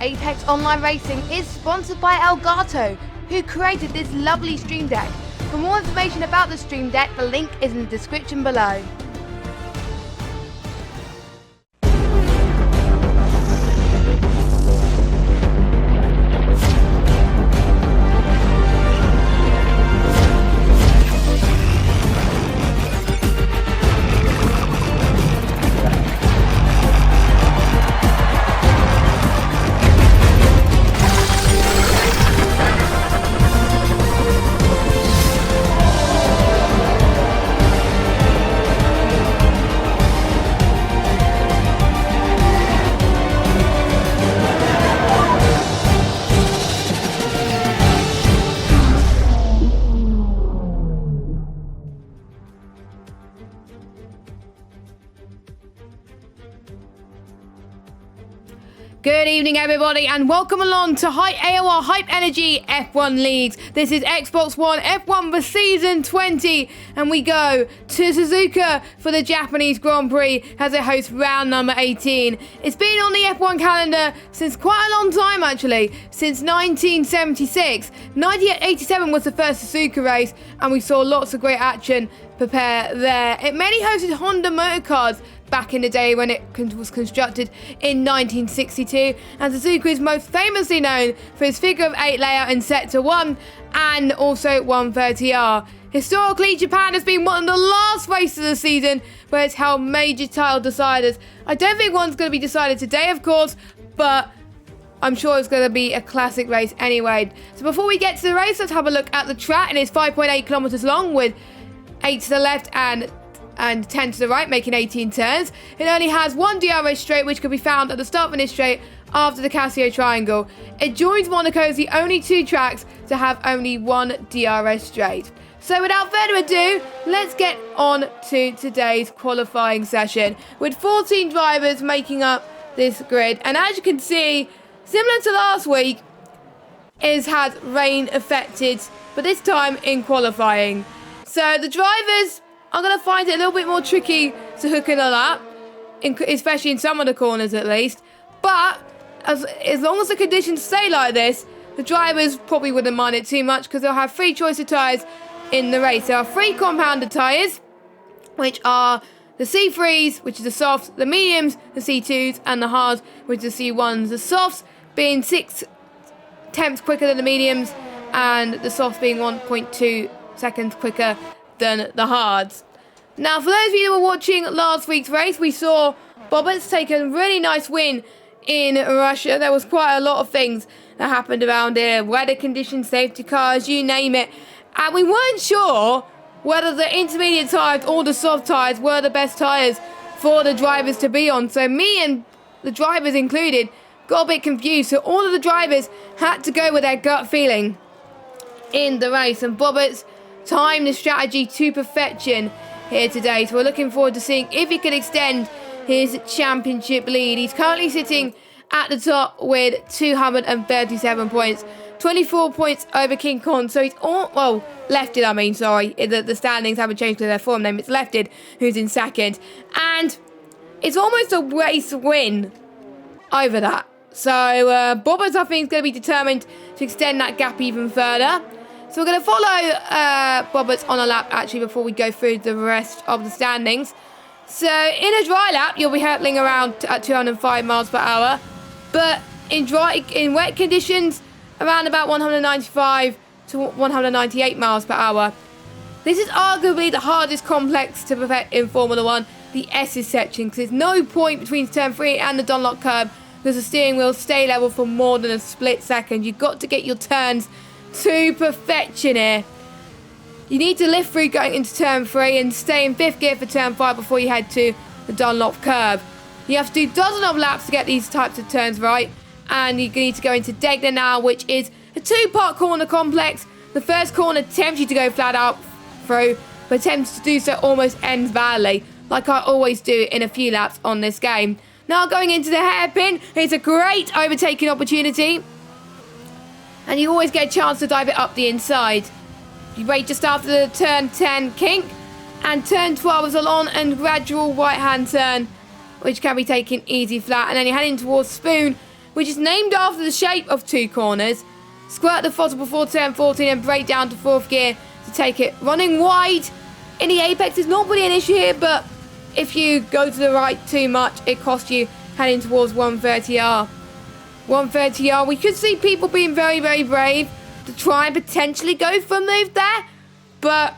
Apex Online Racing is sponsored by Elgato, who created this lovely Stream Deck. For more information about the Stream Deck, the link is in the description below. Good evening, everybody, and welcome along to AOR Hype Energy F1 Leagues. This is Xbox One F1 for Season 20, and we go to Suzuka for the Japanese Grand Prix as it hosts round number 18. It's been on the F1 calendar since quite a long time, actually, since 1976. 1987 was the first Suzuka race, and we saw lots of great action prepare there. It mainly hosted Honda motorcars back in the day when it was constructed in 1962, and Suzuka is most famously known for its figure of 8 layout in Sector 1 and also 130R. Historically, Japan has been one of the last races of the season where it's held major title deciders. I don't think one's going to be decided today, of course, but I'm sure it's going to be a classic race anyway. So before we get to the race, let's have a look at the track, and it's 5.8 kilometers long with 8 to the left and 10 to the right, making 18 turns. It only has one DRS straight, which can be found at the start of this straight after the Casio Triangle. It joins Monaco's the only two tracks to have only one DRS straight. So without further ado, let's get on to today's qualifying session, with 14 drivers making up this grid. And as you can see, similar to last week, it has rain affected, but this time in qualifying. So the drivers are going to find it a little bit more tricky to hook in a lap, especially in some of the corners at least. But as long as the conditions stay like this, the drivers probably wouldn't mind it too much, because they'll have three choice of tyres in the race. There are three compounded tyres, which are the C3s, which is the softs, the mediums, the C2s, and the hards, which is the C1s. The softs being 6 tenths quicker than the mediums, and the softs being 1.2 seconds quicker than the hards. Now, for those of you who were watching last week's race, we saw Bobbitt's take a really nice win in Russia. There was quite a lot of things that happened around here, weather conditions, safety cars, you name it, and we weren't sure whether the intermediate tyres or the soft tyres were the best tyres for the drivers to be on. So me and the drivers included got a bit confused, so all of the drivers had to go with their gut feeling in the race, and Bobbitt's timed the strategy to perfection here today. So we're looking forward to seeing if he can extend his championship lead. He's currently sitting at the top with 237 points, 24 points over King Kong. So he's Lefted, I mean, sorry. The standings haven't changed to their form name. It's Lefted who's in second. And it's almost a race win over that. So Bobbers, I think, is going to be determined to extend that gap even further. So we're going to follow Bobbers on a lap, actually, before we go through the rest of the standings. So in a dry lap, you'll be hurtling around at 205 miles per hour. But in wet conditions, around about 195 to 198 miles per hour. This is arguably the hardest complex to perfect in Formula 1, the S's section, because there's no point between turn 3 and the Dunlop curb, because the steering wheel stay level for more than a split second. You've got to get your turns to perfection here. You need to lift through going into turn 3 and stay in 5th gear for turn 5 before you head to the Dunlop curb. You have to do dozens of laps to get these types of turns right, and you need to go into Degner now, which is a 2-part corner complex. The first corner tempts you to go flat out through, but attempts to do so almost ends badly, like I always do in a few laps on this game. Now going into the hairpin, it's a great overtaking opportunity, and you always get a chance to dive it up the inside. You brake just after the turn 10 kink, and turn 12 is a long and gradual right hand turn, which can be taken easy flat, and then you're heading towards Spoon, which is named after the shape of two corners. Squirt the throttle before turn 14 and brake down to 4th gear to take it. Running wide in the apex is not really an issue here, but if you go to the right too much, it costs you heading towards 130R. 130R, we could see people being very, very brave to try and potentially go for a move there, but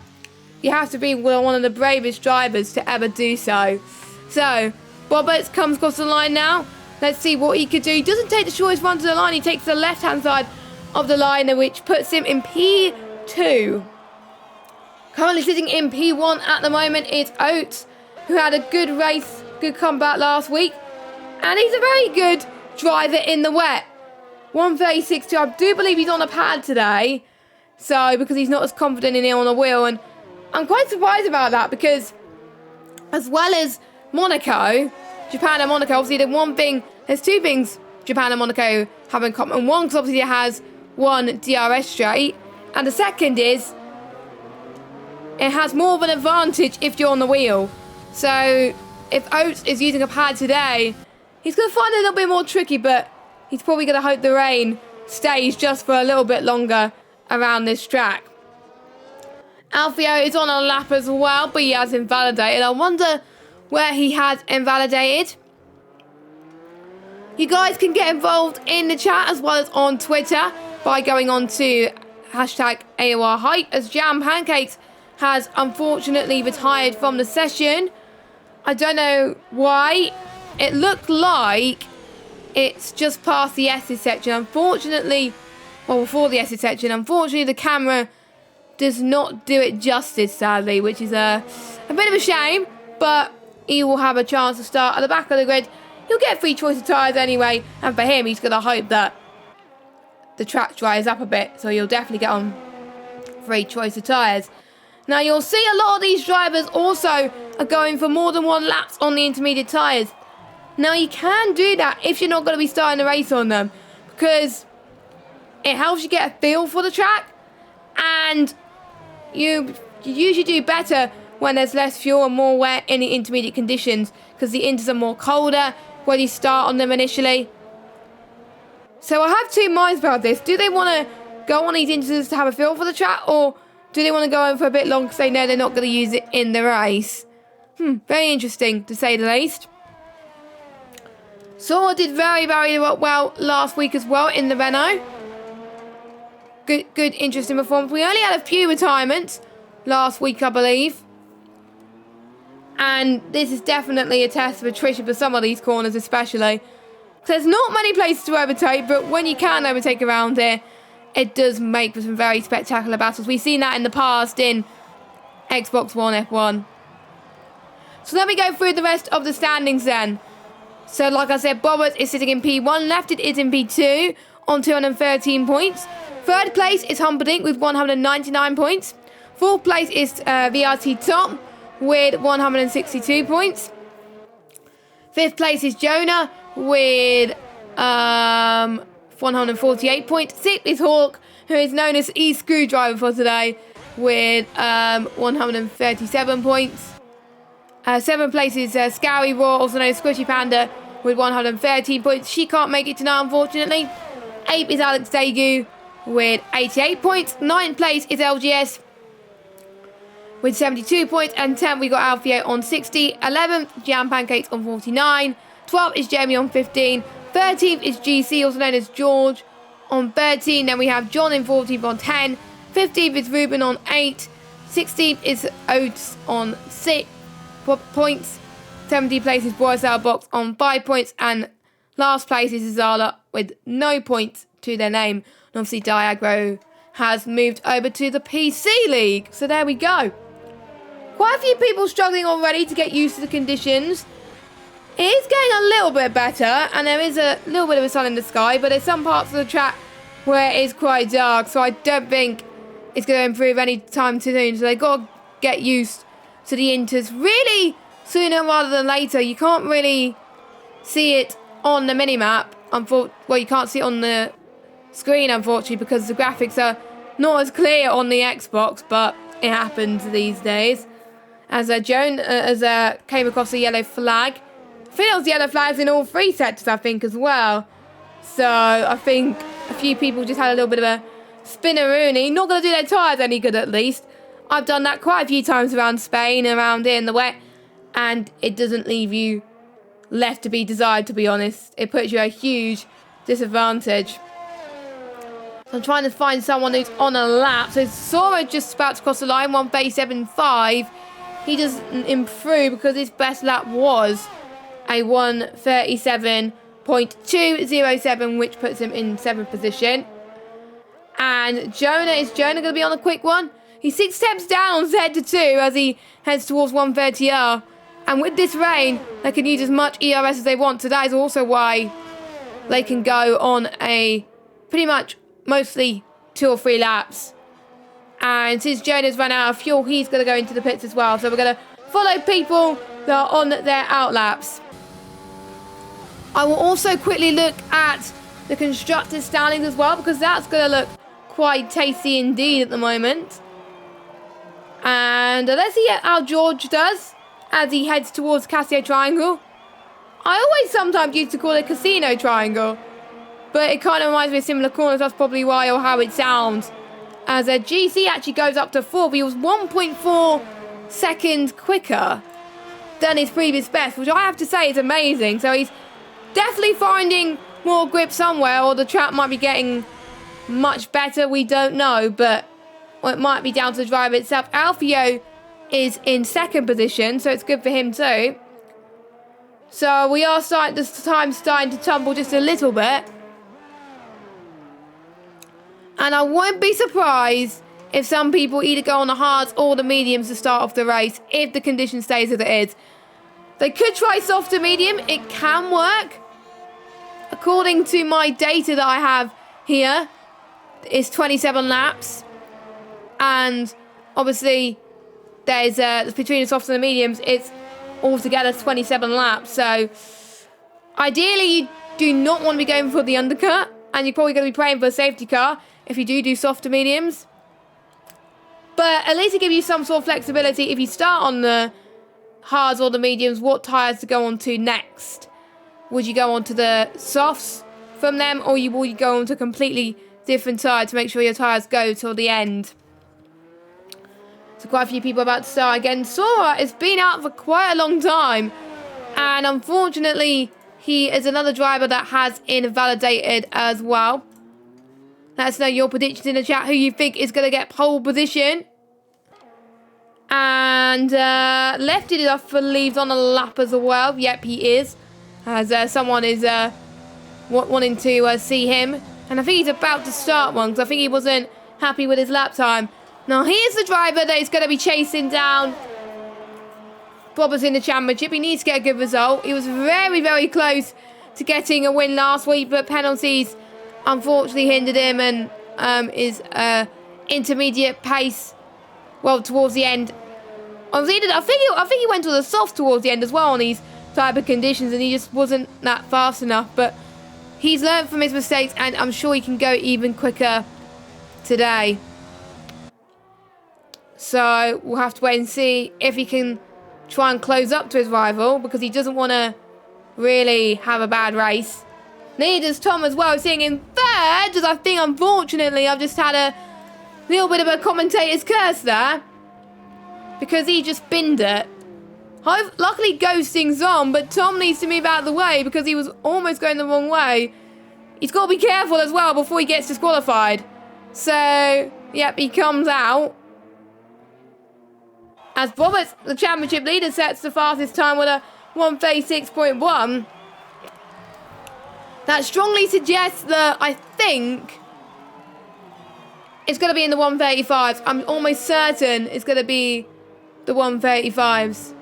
you have to be one of the bravest drivers to ever do so. So, Roberts comes across the line now. Let's see what he could do. He doesn't take the shortest run to the line. He takes the left-hand side of the line, which puts him in P2. Currently sitting in P1 at the moment is Oates, who had a good race, good comeback last week. And he's a very good driver in the wet. 136.2. I do believe he's on a pad today. So, because he's not as confident in it on the wheel. And I'm quite surprised about that because, as well as Monaco, Japan and Monaco, obviously there's two things Japan and Monaco have in common. One, because obviously it has one DRS straight. And the second is, it has more of an advantage if you're on the wheel. So, if Oates is using a pad today, he's going to find it a little bit more tricky, but he's probably going to hope the rain stays just for a little bit longer around this track. Alfio is on a lap as well, but he has invalidated. I wonder where he has invalidated. You guys can get involved in the chat as well as on Twitter by going on to hashtag AOR Hype, as Jam Pancakes has unfortunately retired from the session. I don't know why. It looked like it's just past the S's section. Unfortunately, well, before the S's section, unfortunately the camera does not do it justice, sadly, which is a bit of a shame, but he will have a chance to start at the back of the grid. He'll get free choice of tyres anyway, and for him, he's going to hope that the track dries up a bit, so he'll definitely get on free choice of tyres. Now, you'll see a lot of these drivers also are going for more than one laps on the intermediate tyres. Now, you can do that if you're not going to be starting the race on them, because it helps you get a feel for the track, and you usually do better when there's less fuel and more wet in the intermediate conditions, because the inters are more colder when you start on them initially. So I have two minds about this. Do they want to go on these inters to have a feel for the track, or do they want to go on for a bit long because they know they're not going to use it in the race? Very interesting, to say the least. Sora did very, very well last week as well in the Renault. Good, interesting performance. We only had a few retirements last week, I believe. And this is definitely a test of attrition for some of these corners especially. There's not many places to overtake, but when you can overtake around here, it does make for some very spectacular battles. We've seen that in the past in Xbox One F1. So let me go through the rest of the standings then. So like I said, Bobert is sitting in P1. Lefted is in P2 on 213 points. Third place is Humperdinck with 199 points. Fourth place is VRT Top with 162 points. Fifth place is Jonah with 148 points. Sixth is Hawk, who is known as E-Screwdriver for today, with 137 points. Seventh place is Scary Raw, also known as Squishy Panda, with 113 points. She can't make it tonight, unfortunately. Eighth is Alex Daegu with 88 points. Ninth place is LGS with 72 points. And 10th, we got Alfio on 60. 11th, Jam Pancakes on 49. 12th is Jeremy on 15. 13th is GC, also known as George, on 13. Then we have John in 14th on 10. 15th is Ruben on 8. 16th is Oates on 6 points. 17th place is Boris Box on 5 points. And last place is Zala with no points to their name. And obviously Diagro has moved over to the PC League. So there we go. Quite a few people struggling already to get used to the conditions. It is getting a little bit better, and there is a little bit of a sun in the sky, but there's some parts of the track where it is quite dark, so I don't think it's going to improve any time soon. So they've got to get used to the inters really sooner rather than later. You can't really see it on the minimap. Well, you can't see it on the screen, unfortunately, because the graphics are not as clear on the Xbox, but it happens these days. As Joan came across a yellow flag. I think it was yellow flags in all three sectors, I think, as well. So I think a few people just had a little bit of a spinneroonie. Not going to do their tyres any good, at least. I've done that quite a few times around Spain, around here in the wet, and it doesn't leave you left to be desired, to be honest. It puts you at a huge disadvantage. So I'm trying to find someone who's on a lap. So Sora just about to cross the line, 1:37.5. He doesn't improve because his best lap was a 1:37.207, which puts him in 7th position. And Jonah, is Jonah going to be on a quick one? He's 6 steps down on Z2 as he heads towards 130R. And with this rain, they can use as much ERS as they want. So that is also why they can go on a pretty much mostly 2 or 3 laps. And since Jonah's run out of fuel, he's going to go into the pits as well. So we're going to follow people that are on their out laps. I will also quickly look at the constructors' standings as well, because that's going to look quite tasty indeed at the moment. And let's see how George does as he heads towards Casio Triangle. I always sometimes used to call it Casino Triangle, but it kind of reminds me of similar corners. That's probably why, or how it sounds. As a GC actually goes up to 4th, he was 1.4 seconds quicker than his previous best, which I have to say is amazing. So he's definitely finding more grip somewhere, or the track might be getting much better. We don't know, but it might be down to the driver itself. Alfio is in 2nd position, so it's good for him too. So we are starting to tumble just a little bit. And I won't be surprised if some people either go on the hards or the mediums to start off the race if the condition stays as it is. They could try soft to medium. It can work. According to my data that I have here, it's 27 laps. And obviously, there's between the softs and the mediums, it's altogether 27 laps. So ideally, you do not want to be going for the undercut. And you're probably going to be praying for a safety car if you do soft to mediums. But at least it gives you some sort of flexibility if you start on the hards or the mediums, what tyres to go on to next. Would you go on to the softs from them, or will you go on to a completely different tyre to make sure your tyres go till the end? So quite a few people about to start again. Sora has been out for quite a long time, and unfortunately he is another driver that has invalidated as well. Let us know your predictions in the chat, who you think is going to get pole position. And Lefty is off for leaves on a lap as well. Yep, he is. As someone is wanting to see him. And I think he's about to start one, because I think he wasn't happy with his lap time. Now, here's the driver that is going to be chasing down Bobbers in the championship. He needs to get a good result. He was very, very close to getting a win last week, but penalties unfortunately hindered him, and his intermediate pace, well, towards the end. I think he went to the soft towards the end as well on these type of conditions, and he just wasn't that fast enough. But he's learned from his mistakes, and I'm sure he can go even quicker today. So we'll have to wait and see if he can try and close up to his rival, because he doesn't want to really have a bad race. Neither does Tom as well, sitting in 3rd, as I think, unfortunately, I've just had a little bit of a commentator's curse there, because he just binned it. Luckily, ghosting's on, but Tom needs to move out of the way because he was almost going the wrong way. He's got to be careful as well before he gets disqualified. So, yep, he comes out. As Roberts, the championship leader, sets the fastest time with a 1:36.1. That strongly suggests that I think it's going to be in the 1:35s. I'm almost certain it's going to be the 1:35s.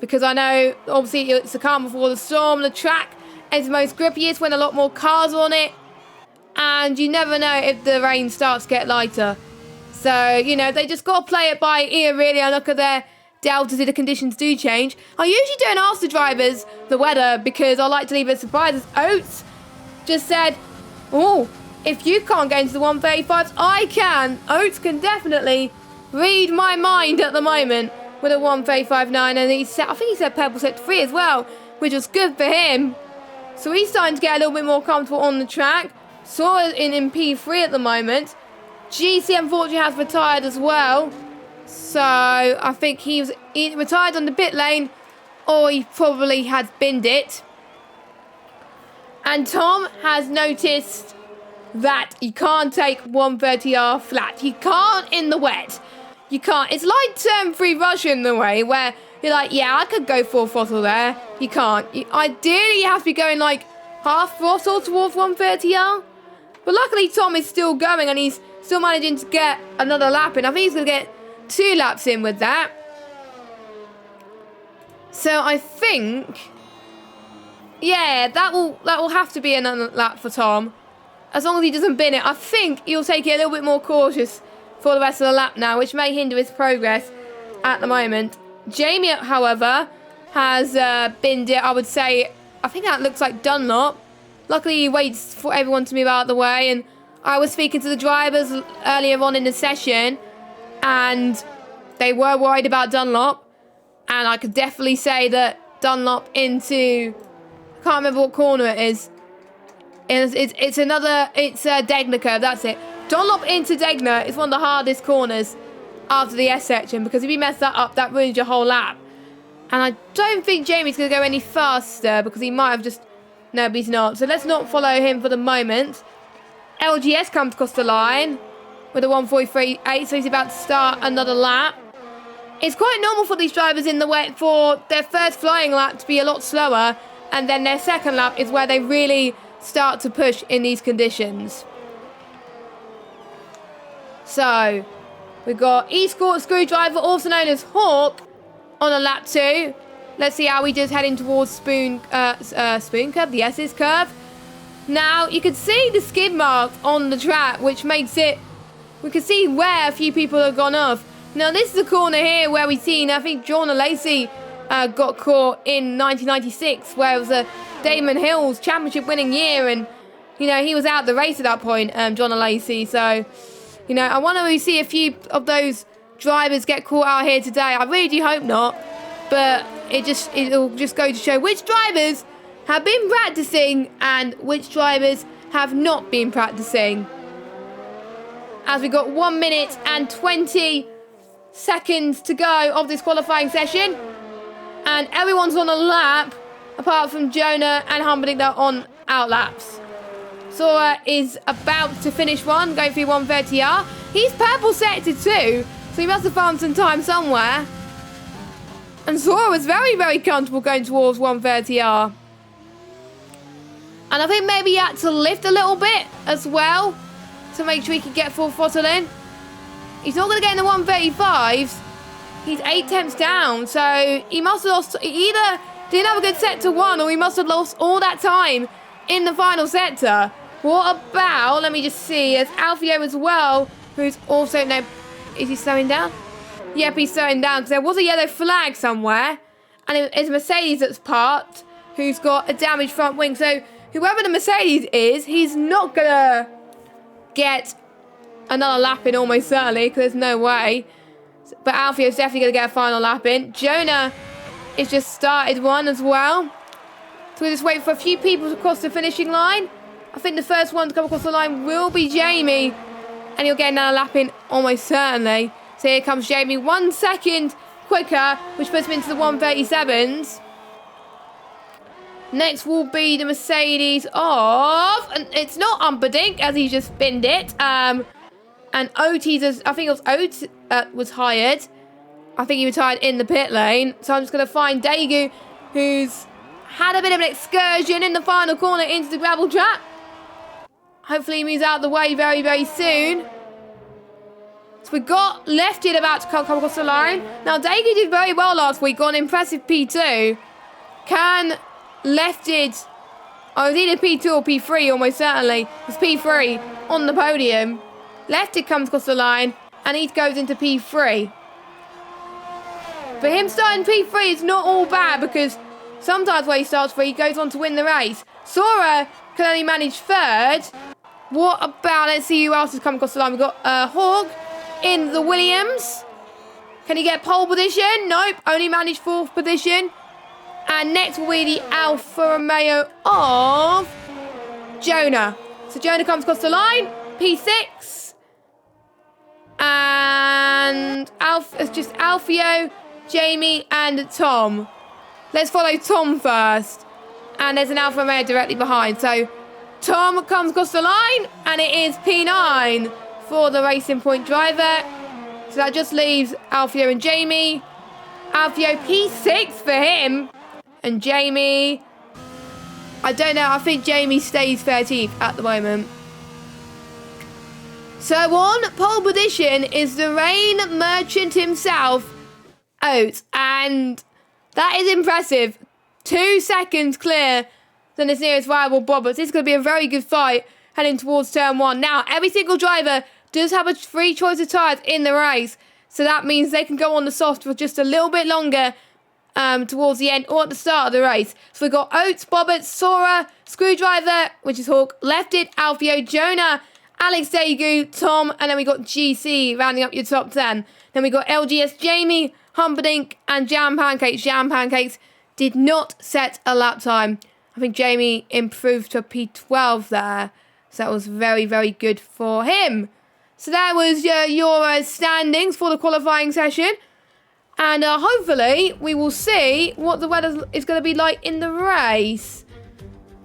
Because I know, obviously, it's the calm before the storm. The track is most grippiest when a lot more cars are on it. And you never know if the rain starts to get lighter. So, you know, they just got to play it by ear, really, and look at their deltas if the conditions do change. I usually don't ask the drivers the weather because I like to leave it surprises. Oates just said, oh, if you can't get into the 1:35s, I can. Oates can definitely read my mind at the moment with a 1:35.9, and I think he said purple set 3 as well, which was good for him. So he's starting to get a little bit more comfortable on the track. Sora's in P3 at the moment. GC unfortunately has retired as well. So I think he retired on the pit lane, or he probably has binned it. And Tom has noticed that you can't take 130R flat. You can't in the wet. You can't. It's like turn 3 Russia in the way where you're like, yeah, I could go full throttle there. You can't. Ideally, you have to be going like half throttle towards 130R. But luckily, Tom is still going and he's still managing to get another lap in. I think he's going to get 2 laps in with that. So I think, yeah, that will have to be another lap for Tom. As long as he doesn't bin it, I think he'll take it a little bit more cautious for the rest of the lap now, which may hinder his progress at the moment. Jamie, however, has binned it, I would say. I think that looks like Dunlop. Luckily, he waits for everyone to move out of the way. And I was speaking to the drivers earlier on in the session, and they were worried about Dunlop. And I could definitely say that Dunlop into, I can't remember what corner it is. It's Degner curve, that's it. Dunlop into Degner is one of the hardest corners after the S section, because if you mess that up, that ruins your whole lap. And I don't think Jamie's going to go any faster, because he might have just, no, but he's not. So let's not follow him for the moment. LGS comes across the line with a 1:43.8, so he's about to start another lap. It's quite normal for these drivers in the wet for their first flying lap to be a lot slower, and then their second lap is where they really start to push in these conditions. So we've got Escort Screwdriver, also known as Hawk, on a lap 2. Let's see how he does heading towards Spoon Curve, the S's curve. Now you can see the skid mark on the track, which makes it, we can see where a few people have gone off. Now this is the corner here where we've seen, I think John Lacey got caught in 1996, where it was a Damon Hill's championship winning year, and you know, he was out the race at that point, John Lacey. So you know, I want to see a few of those drivers get caught out here today. I really do hope not, but it'll just go to show which drivers have been practicing and which drivers have not been practicing. As we got 1 minute and 20 seconds to go of this qualifying session, and everyone's on a lap apart from Jonah and Humperdinck. They're on out laps. Sora is about to finish one, going through 130R. He's purple sector too, so he must have found some time somewhere. And Sora was very, very comfortable going towards 130R. And I think maybe he had to lift a little bit as well to make sure he could get full throttle in. He's not going to get in the 135s. He's 8 tenths down, so he must have lost, he either didn't have a good sector 1, or he must have lost all that time in the final sector. What about, let me just see, there's Alfio as well, who's also, no, is he slowing down? Yep, he's slowing down, because there was a yellow flag somewhere, and it's Mercedes that's parked, who's got a damaged front wing. So whoever the Mercedes is, he's not going to get another lap in almost certainly, because there's no way. But Alfio's definitely going to get a final lap in. Jonah has just started one as well. So we'll just wait for a few people to cross the finishing line. I think the first one to come across the line will be Jamie, and he'll get another lap in almost certainly. So here comes Jamie, 1 second quicker, which puts him into the 137s. Next will be the Mercedes of, and it's not Humperdinck, as he just binned it. And Otis, I think it was Otis was hired. I think he retired in the pit lane. So I'm just going to find Daegu, who's had a bit of an excursion in the final corner into the gravel trap. Hopefully he moves out of the way very, very soon. So we got Lefted about to come across the line. Now Daegu did very well last week, got an impressive P2. Can Lefted, oh, it was either P2 or P3 almost certainly. It's P3 on the podium. Lefted comes across the line and he goes into P3. For him starting P3 is not all bad, because sometimes when he starts 3, he goes on to win the race. Sora can only manage 3rd. What about, let's see who else has come across the line. We've got Hawk in the Williams. Can he get pole position? Nope, only managed 4th position. And next will be the Alfa Romeo of Jonah. So Jonah comes across the line, P6. And it's just Alfio, Jamie, and Tom. Let's follow Tom first. And there's an Alfa Romeo directly behind. So Tom comes across the line, and it is P9 for the Racing Point driver. So that just leaves Alfio and Jamie. Alfio P6 for him. And Jamie, I don't know, I think Jamie stays 13th at the moment. So on pole position is the rain merchant himself, Oates. And that is impressive. 2 seconds clear than his nearest rival, Bobbers. This is going to be a very good fight heading towards turn 1. Now, every single driver does have a free choice of tyres in the race. So that means they can go on the soft for just a little bit longer towards the end or at the start of the race. So we've got Oates, Bobbert, Sora, Screwdriver, which is Hawk, Lefted, Alfio, Jonah, Alex Daegu, Tom, and then we got GC rounding up your top 10. Then we got LGS, Jamie, Humperdinck, and Jam Pancakes. Jam Pancakes did not set a lap time. I think Jamie improved to P12 there. So that was very, very good for him. So that was your standings for the qualifying session. And hopefully we will see what the weather is going to be like in the race.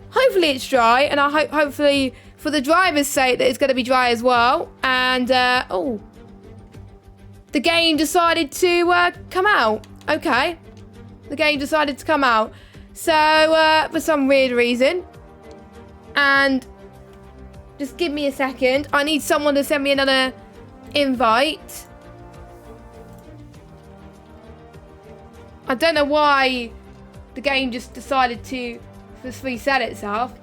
Hopefully it's dry, and I hopefully for the driver's sake that it's going to be dry as well. And the game decided to come out. Okay, the game decided to come out. So for some weird reason, and just give me a second. I need someone to send me another invite. I don't know why the game just decided to just reset itself.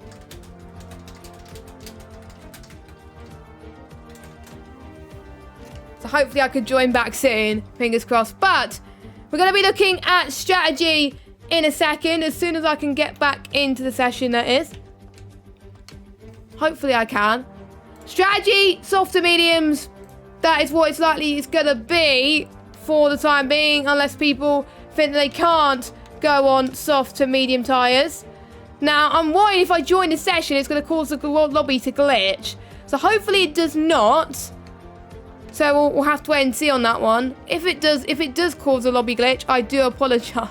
So hopefully I could join back soon. Fingers crossed. But we're going to be looking at strategy in a second. As soon as I can get back into the session, that is. Hopefully I can. Strategy, soft to mediums. That is what it's likely it's going to be for the time being. Unless people think that they can't go on soft to medium tyres. Now, I'm worried if I join the session, it's going to cause the lobby to glitch. So hopefully it does not. So we'll have to wait and see on that one. If it does cause a lobby glitch, I do apologise.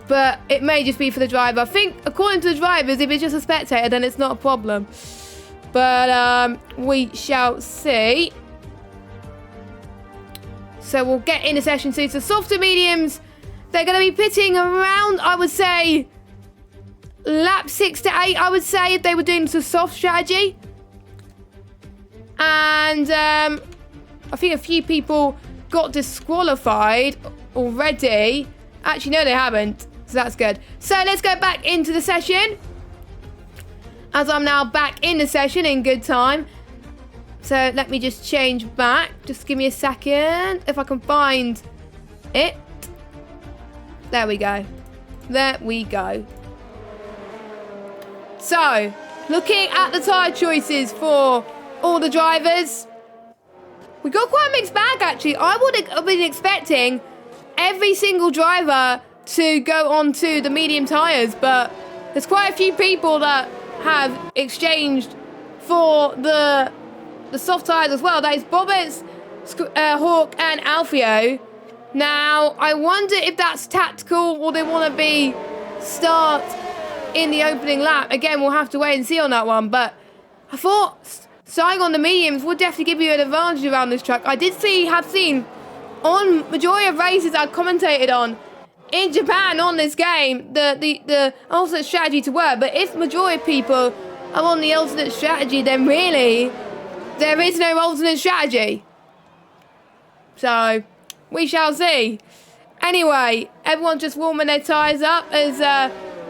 But it may just be for the driver. I think, according to the drivers, if it's just a spectator, then it's not a problem. But we shall see. So we'll get in a session soon. So soft to mediums, they're going to be pitting around, I would say, lap 6 to 8, I would say, if they were doing some soft strategy. And I think a few people got disqualified already. Actually, no, they haven't. So that's good. So let's go back into the session. As I'm now back in the session in good time. So let me just change back. Just give me a second. If I can find it. There we go. There we go. So, looking at the tyre choices for all the drivers. We got quite a mixed bag, actually. I would have been expecting every single driver to go onto the medium tyres. But there's quite a few people that have exchanged for the soft tyres as well. That is Bobbers, Hawk, and Alfio. Now, I wonder if that's tactical or they want to be start in the opening lap. Again, we'll have to wait and see on that one. But I thought starting on the mediums would definitely give you an advantage around this track. I did have seen on majority of races I commentated on in Japan on this game the alternate strategy to work. But if majority of people are on the alternate strategy, then really there is no alternate strategy. So we shall see. Anyway, everyone's just warming their tyres up as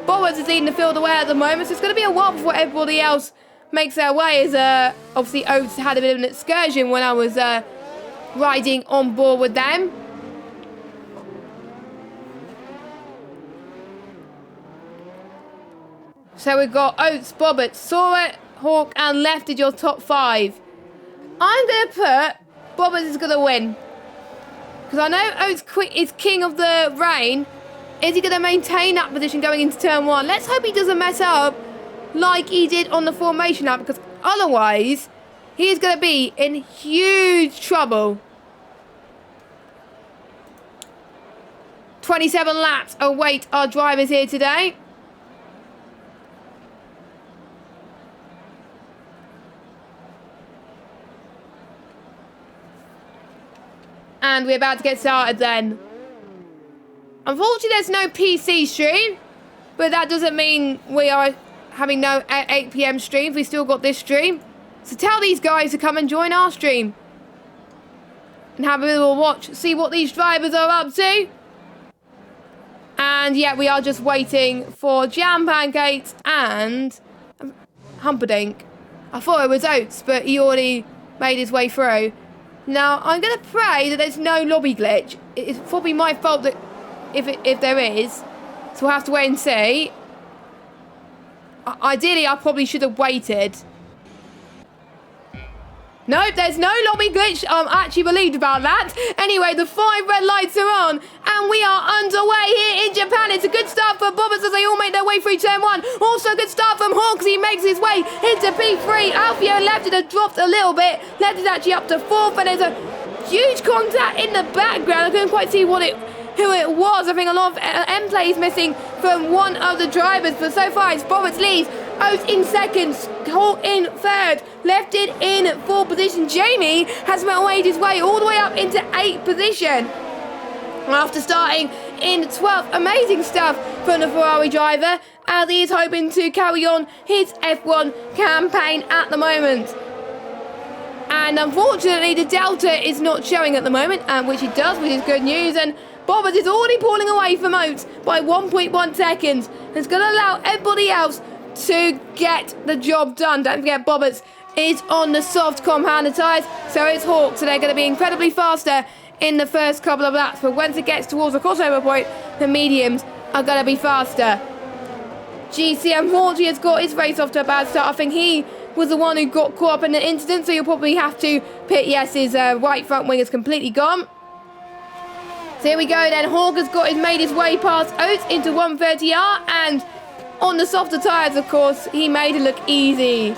Bowers is leading the field away at the moment. So it's going to be a while before everybody else makes their way, as obviously Oates had a bit of an excursion when I was riding on board with them. So we've got Oates, Bobbert, Sora, Hawk, and Lefted your top 5. I'm going to put Bobbert is going to win. Because I know Oates is king of the rain. Is he going to maintain that position going into turn 1? Let's hope he doesn't mess up like he did on the formation lap, because otherwise he is going to be in huge trouble. 27 laps await our drivers here today. And we're about to get started then. Unfortunately, there's no PC stream, but that doesn't mean we are having no 8 PM streams. We still got this stream. So tell these guys to come and join our stream and have a little watch, see what these drivers are up to. And yeah, we are just waiting for Jam Pancakes and Humperdinck. I thought it was Oates, but he already made his way through. Now, I'm going to pray that there's no lobby glitch. It's probably my fault that if there is. So we'll have to wait and see. Ideally, I probably should have waited. Nope, there's no lobby glitch. I'm actually relieved about that. Anyway, the 5 red lights are on, and we are underway here in Japan. It's a good start for Bobbers as they all make their way through turn 1. Also a good start from Hawks. He makes his way into P3. Alfio left it has dropped a little bit. Left is actually up to 4th, and there's a huge contact in the background. I couldn't quite see who it was. I think a lot of M play is missing from one of the drivers, but so far it's Bobbers leads. Oates in 2nd, Holt in 3rd, left it in 4th position. Jamie has made his way all the way up into 8th position after starting in 12th. Amazing stuff from the Ferrari driver, as he is hoping to carry on his F1 campaign at the moment. And unfortunately, the Delta is not showing at the moment, which it does, which is good news. And Bobbers is already pulling away from Oates by 1.1 seconds. It's going to allow everybody else to get the job done. Don't forget, Bobbers is on the soft compounded tyres, so it's Hawks, so they're going to be incredibly faster in the first couple of laps. But once it gets towards the crossover point, the mediums are going to be faster. GC unfortunately has got his race off to a bad start. I think he was the one who got caught up in an incident, so you'll probably have to pit. Yes, his right front wing is completely gone. So here we go then. Hawk has made his way past Oates into 130R, and on the softer tyres, of course, he made it look easy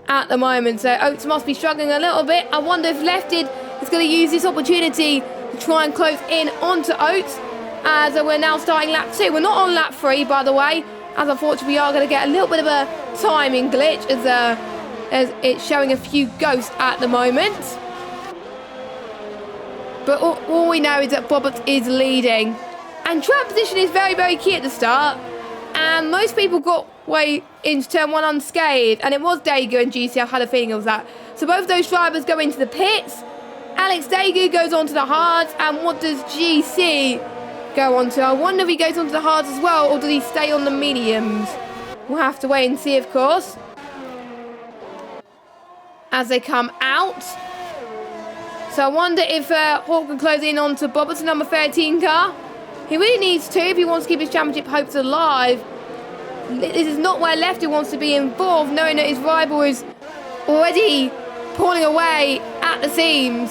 at the moment. So Oates must be struggling a little bit. I wonder if Lefted is going to use this opportunity to try and close in onto Oates, as we're now starting lap 2. We're not on lap 3, by the way, as unfortunately we are going to get a little bit of a timing glitch as it's showing a few ghosts at the moment. But all we know is that Bobbert is leading. And track position is very, very key at the start. And most people got way into turn 1 unscathed. And it was Daegu and GC. I had a feeling it was that. So both those drivers go into the pits. Alex Daegu goes on to the hards. And what does GC go on to? I wonder if he goes on to the hards as well, or does he stay on the mediums? We'll have to wait and see, of course, as they come out. So I wonder if Hawk can close in onto Bobbert's number 13 car. He really needs to if he wants to keep his championship hopes alive. This is not where Lefty wants to be involved, knowing that his rival is already pulling away at the seams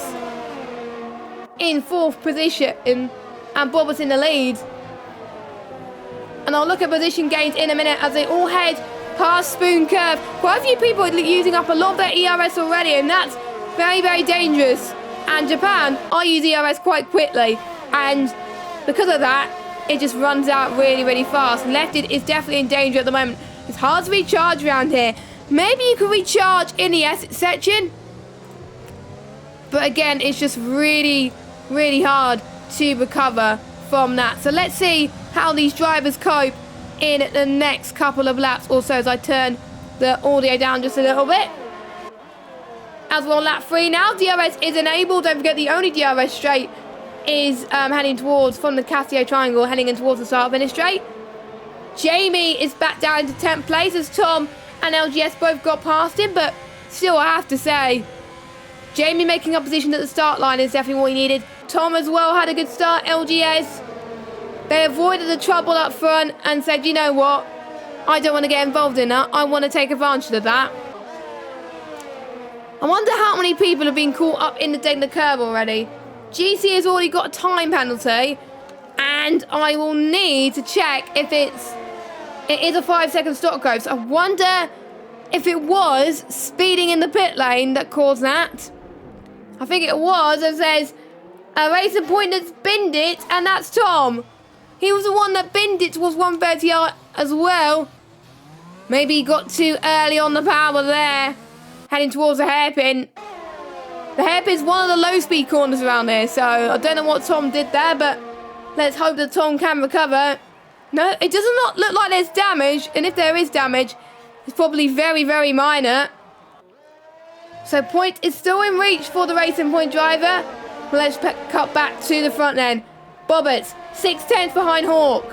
in 4th position, and Bobbert's in the lead. And I'll look at position gains in a minute as they all head past Spoon Curve. Quite a few people are using up a lot of their ERS already, and that's very, very dangerous. And Japan, I use ERS quite quickly, and because of that, it just runs out really, really fast. Lefted is definitely in danger at the moment. It's hard to recharge around here. Maybe you can recharge in the S section, but again, it's just really, really hard to recover from that. So let's see how these drivers cope in the next couple of laps or so, as I turn the audio down just a little bit. As we're on lap 3 now, DRS is enabled. Don't forget, the only DRS straight is heading towards, from the Casio Triangle, heading in towards the start of finish straight. Jamie is back down into 10th place as Tom and LGS both got past him, but still, I have to say, Jamie making up position at the start line is definitely what he needed. Tom as well had a good start. LGS, they avoided the trouble up front and said, you know what, I don't want to get involved in that. I want to take advantage of that. I wonder how many people have been caught up in the Degner curve already. GC has already got a time penalty, and And I will need to check if it is a 5-second stock go. So I wonder if it was speeding in the pit lane that caused that. I think it was. It says a racing point that's binned it, and that's Tom. He was the one that binned it towards 130 as well. Maybe he got too early on the power there, heading towards the hairpin. The hairpin's one of the low-speed corners around here, so I don't know what Tom did there, but let's hope that Tom can recover. No, it does not look like there's damage, and if there is damage, it's probably very, very minor. So point is still in reach for the Racing Point driver. Let's cut back to the front then. Bobbert, 6/10 behind Hawk.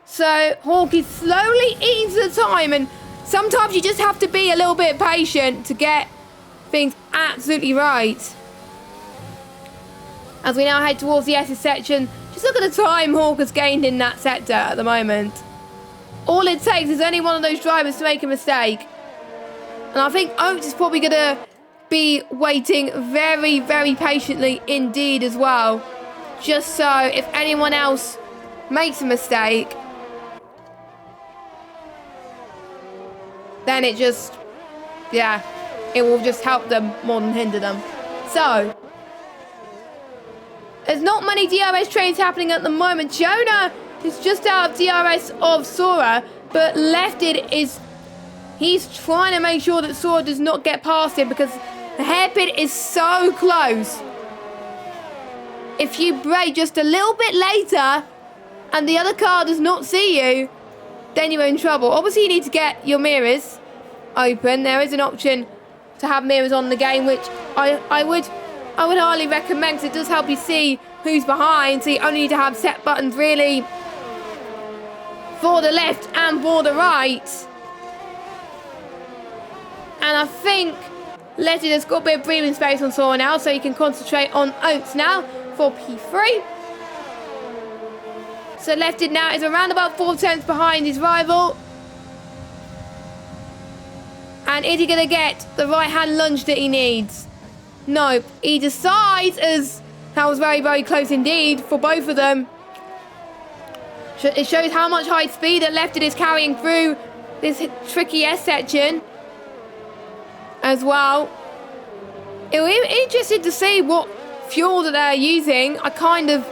So Hawk is slowly eating to the time, and sometimes you just have to be a little bit patient to get things absolutely right. As we now head towards the S's section, just look at the time Hawk has gained in that sector at the moment. All it takes is only one of those drivers to make a mistake. And I think Oates is probably going to be waiting very, very patiently indeed as well. Just so if anyone else makes a mistake, then it just, yeah, it will just help them more than hinder them. So, there's not many DRS trains happening at the moment. Jonah is just out of DRS of Sora, but Lefted is, he's trying to make sure that Sora does not get past him because the hairpin is so close. If you brake just a little bit later and the other car does not see you, then you're in trouble. Obviously, you need to get your mirrors open. There is an option to have mirrors on the game, which I would highly recommend because it does help you see who's behind. So you only need to have set buttons really for the left and for the right. And I think Letty has got a bit of breathing space on Sora now, so you can concentrate on Oates now for P3. So Lefted now is around about 4/10 behind his rival. And is he going to get the right-hand lunge that he needs? Nope. He decides, as that was very, very close indeed for both of them. It shows how much high speed that Lefted is carrying through this tricky S section as well. It'll be interesting to see what fuel that they're using. I kind of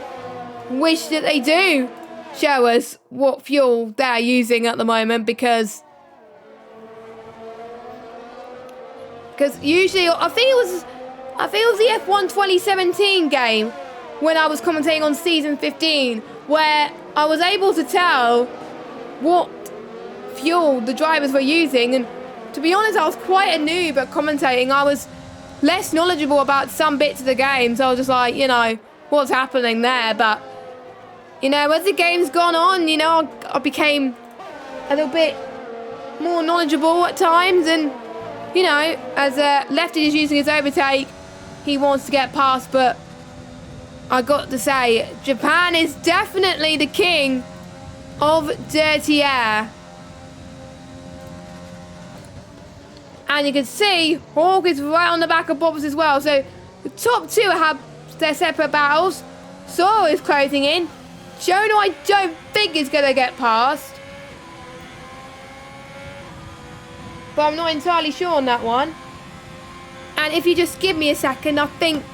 wish that they do show us what fuel they're using at the moment, because usually I think it was the F1 2017 game when I was commentating on season 15 where I was able to tell what fuel the drivers were using, and to be honest, I was quite a noob at commentating. I was less knowledgeable about some bits of the game, so I was just like, you know, what's happening there? But, you know, as the game's gone on, you know, I became a little bit more knowledgeable at times, and, you know, as Lefty is using his overtake, he wants to get past, but I got to say, Japan is definitely the king of dirty air. And you can see Hawk is right on the back of Bobbers as well. So the top two have their separate battles. Sora is closing in. Jonah, I don't think is going to get past, but I'm not entirely sure on that one. And if you just give me a second, I think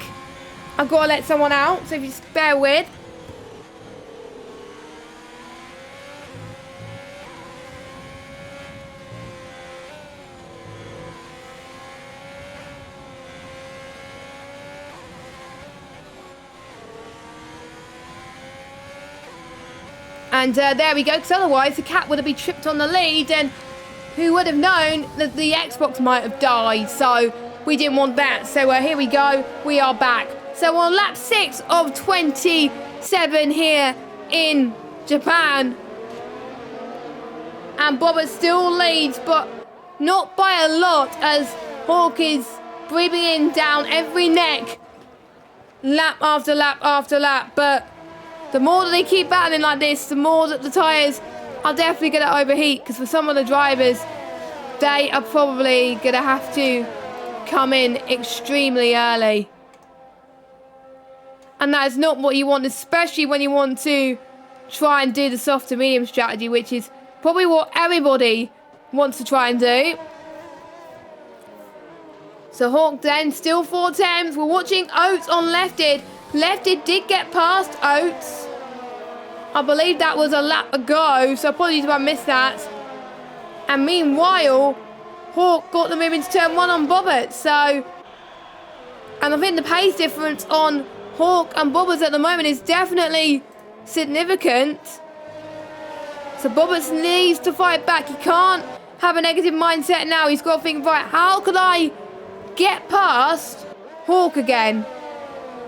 I've got to let someone out. So if you just bear with. And there we go, because otherwise the cat would have been tripped on the lead, and who would have known that the Xbox might have died, so we didn't want that. So here we go, we are back. So on lap 6 of 27 here in Japan. And Bobber still leads, but not by a lot, as Hawk is breathing in down every neck, lap after lap after lap. But the more that they keep battling like this, the more that the tyres are definitely going to overheat, because for some of the drivers, they are probably going to have to come in extremely early. And that is not what you want, especially when you want to try and do the soft to medium strategy, which is probably what everybody wants to try and do. So Hawk then, still 4 attempts. We're watching Oates on Lefted. Lefted did get past Oates. I believe that was a lap ago, so apologies if I missed that. And meanwhile, Hawk got the move into turn 1 on Bobbert. So, and I think the pace difference on Hawk and Bobbert at the moment is definitely significant. So Bobbert needs to fight back. He can't have a negative mindset now. He's got to think, right, how could I get past Hawk again?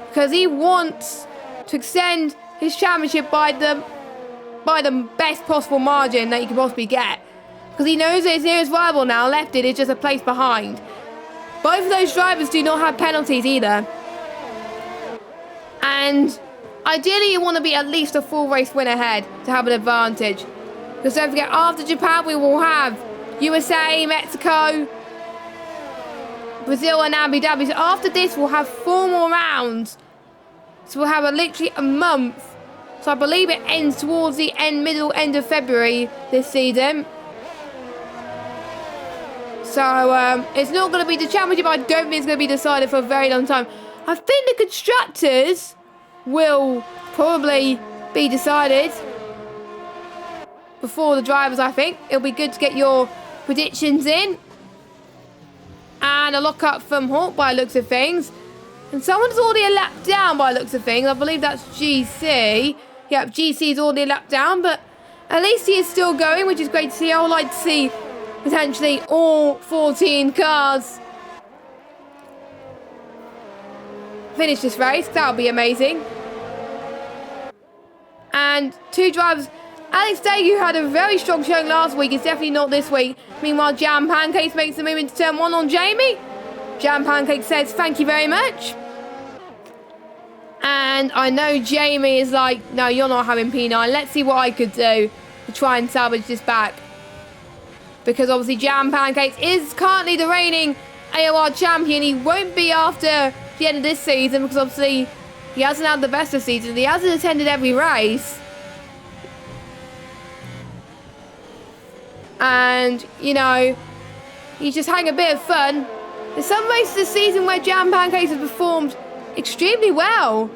Because he wants to extend his championship by the best possible margin that he can possibly get. Because he knows that his nearest rival now, Lefted, is just a place behind. Both of those drivers do not have penalties either. And ideally you want to be at least a full race win ahead to have an advantage. Because don't forget, after Japan we will have USA, Mexico, Brazil and Abu Dhabi. So after this we'll have 4 more rounds. So we'll have literally a month. So I believe it ends towards the middle end of February this season. So it's not going to be the championship. I don't think it's going to be decided for a very long time. I think the constructors will probably be decided before the drivers, I think. It'll be good to get your predictions in. And a lock-up from Hawk by the looks of things. And someone's already a lap down by the looks of things. I believe that's GC. Yep, GC is already a lap down, but at least he is still going, which is great to see. I would like to see potentially all 14 cars finish this race. That would be amazing. And 2 drivers. Alex Day, who had a very strong showing last week, is definitely not this week. Meanwhile, Jam Pancakes makes the move into turn 1 on Jamie. Jam Pancake says, thank you very much. And I know Jamie is like, no, you're not having P9. Let's see what I could do to try and salvage this back. Because obviously Jam Pancakes is currently the reigning AOR champion. He won't be after the end of this season because obviously he hasn't had the best of seasons. He hasn't attended every race. And, you know, he's just having a bit of fun. There's some races this season where Jam Pancakes have performed extremely well.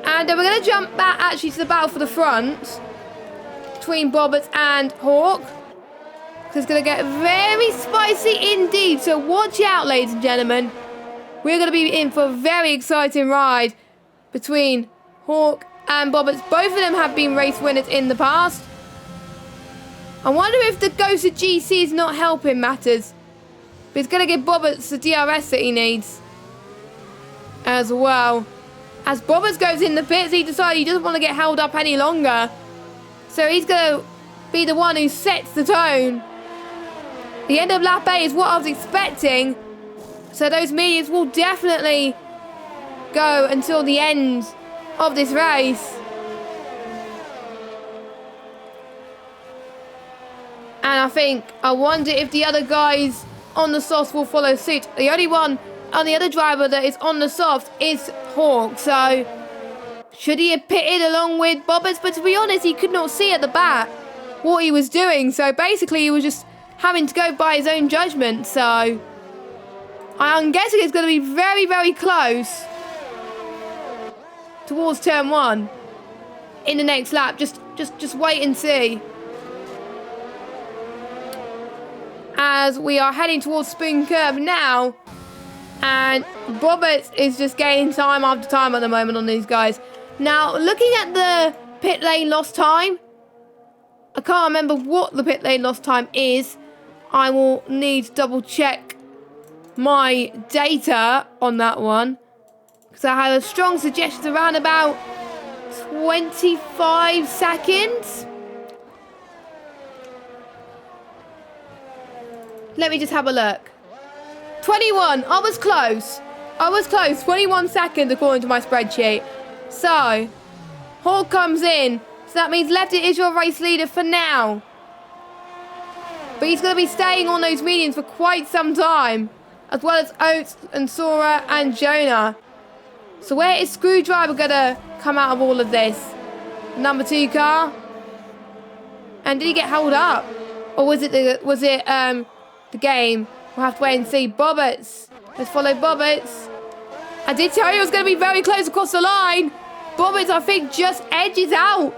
And we're going to jump back actually to the battle for the front between Bobbert and Hawk. So it's going to get very spicy indeed. So watch out, ladies and gentlemen. We're going to be in for a very exciting ride between Hawk and Bobbert. Both of them have been race winners in the past. I wonder if the ghost of GC is not helping matters. But it's going to give Bobbert the DRS that he needs as well. As Bobbert goes in the pits, he decides he doesn't want to get held up any longer. So he's going to be the one who sets the tone. The end of lap 8 is what I was expecting. So those mediums will definitely go until the end of this race. And I wonder if the other guys on the softs will follow suit. The only one on the other driver that is on the soft is Hawk. So should he have pitted along with Bobbert? But to be honest, he could not see at the back what he was doing. So basically he was just having to go by his own judgment. So I'm guessing it's going to be very, very close towards turn 1 in the next lap. Just wait and see. As we are heading towards Spoon Curve now. And Bobbert is just gaining time after time at the moment on these guys. Now, looking at the pit lane lost time, I can't remember what the pit lane lost time is. I will need to double check my data on that one. Because I had a strong suggestion around about 25 seconds. Let me just have a look. 21. I was close. 21 seconds according to my spreadsheet. So, Hawk comes in. So that means Lefty is your race leader for now. But he's going to be staying on those mediums for quite some time. As well as Oates and Sora and Jonah. So where is Screwdriver going to come out of all of this? Number 2 car. And did he get held up? Or was it the game? We'll have to wait and see. Bobbits. Let's follow Bobbits. I did tell you it was going to be very close across the line. Bobbits, I think, just edges out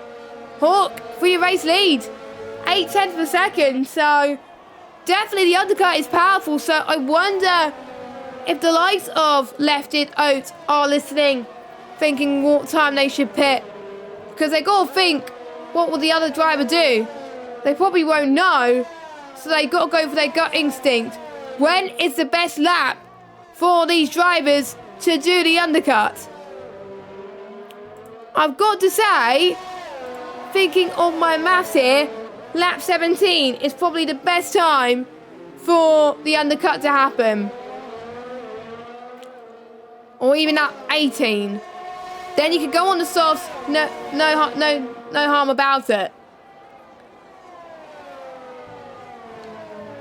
Hawk for your race lead. 0.8 per second. So definitely the undercut is powerful. So I wonder if the likes of Lefted Oats are listening, thinking what time they should pit. Because they got to think, what will the other driver do? They probably won't know. So they got to go for their gut instinct. When is the best lap for these drivers to do the undercut? I've got to say, thinking on my maths here, lap 17 is probably the best time for the undercut to happen. Or even lap 18. Then you could go on the softs, no harm about it.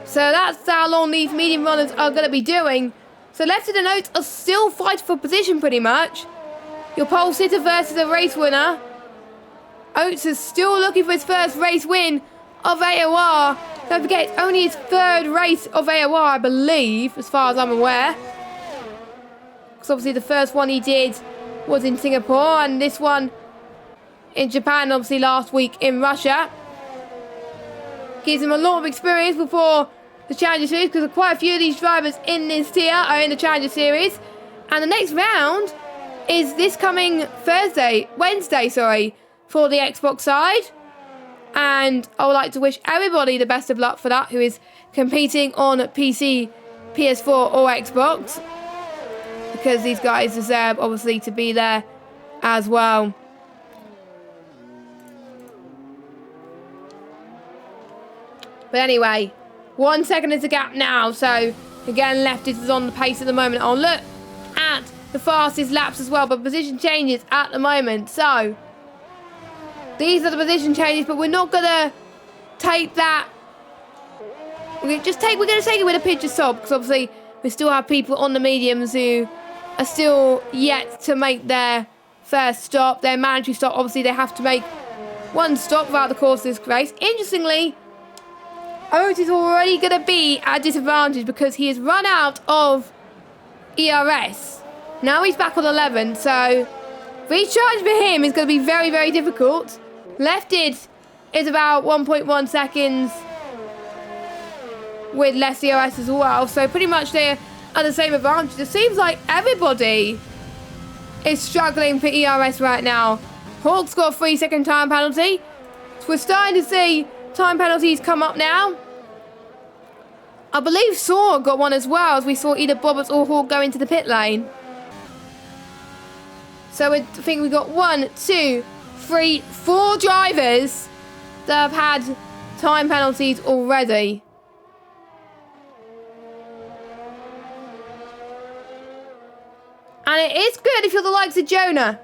So that's how long these medium runners are going to be doing. So Lefted and Oats are still fighting for position pretty much. Your pole sitter versus a race winner. Oats is still looking for his first race win of AOR. Don't forget, it's only his 3rd race of AOR, I believe, as far as I'm aware. Because obviously the first one he did was in Singapore, and this one in Japan, obviously last week in Russia. Gives him a lot of experience before the Challenger Series, because quite a few of these drivers in this tier are in the Challenger Series. And the next round is this coming Wednesday, for the Xbox side. And I would like to wish everybody the best of luck for that, who is competing on PC, PS4 or Xbox. Because these guys deserve, obviously, to be there as well. But anyway, 1 second is the gap now. So, again, Lefted is on the pace at the moment. I'll look at the fastest laps as well. But position changes at the moment. So, these are the position changes. But we're not going to take that. We're going to take it with a pinch of salt. Because, obviously, we still have people on the mediums who are still yet to make their first stop. Their mandatory stop. Obviously, they have to make one stop throughout the course of this race. Interestingly, Oats is already going to be at a disadvantage because he has run out of ERS. Now he's back on 11, so recharge for him is going to be very, very difficult. Lefted is about 1.1 seconds with less ERS as well, so pretty much they're at the same advantage. It seems like everybody is struggling for ERS right now. Hawk's got a 3-second time penalty, so we're starting to see time penalties come up now. I believe Saw got one as well, as we saw either Bobbits or Hawk go into the pit lane. So I think we got 1, 2, 3, 4 drivers that have had time penalties already. And it is good if you're the likes of Jonah,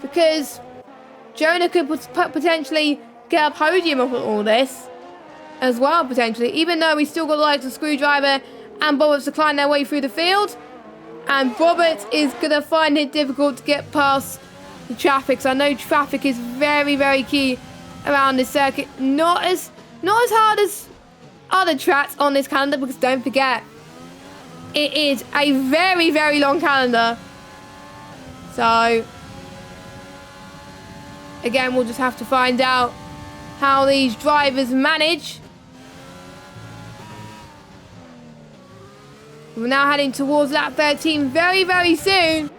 because Jonah could potentially get a podium of all this as well, potentially, even though we still got the likes of Screwdriver and Bobbits to climb their way through the field. And Bobbits is going to find it difficult to get past the traffic. So I know traffic is very, very key around this circuit. Not as hard as other tracks on this calendar, because don't forget, it is a very, very long calendar. So again, we'll just have to find out how these drivers manage. We're now heading towards lap 13 very, very soon.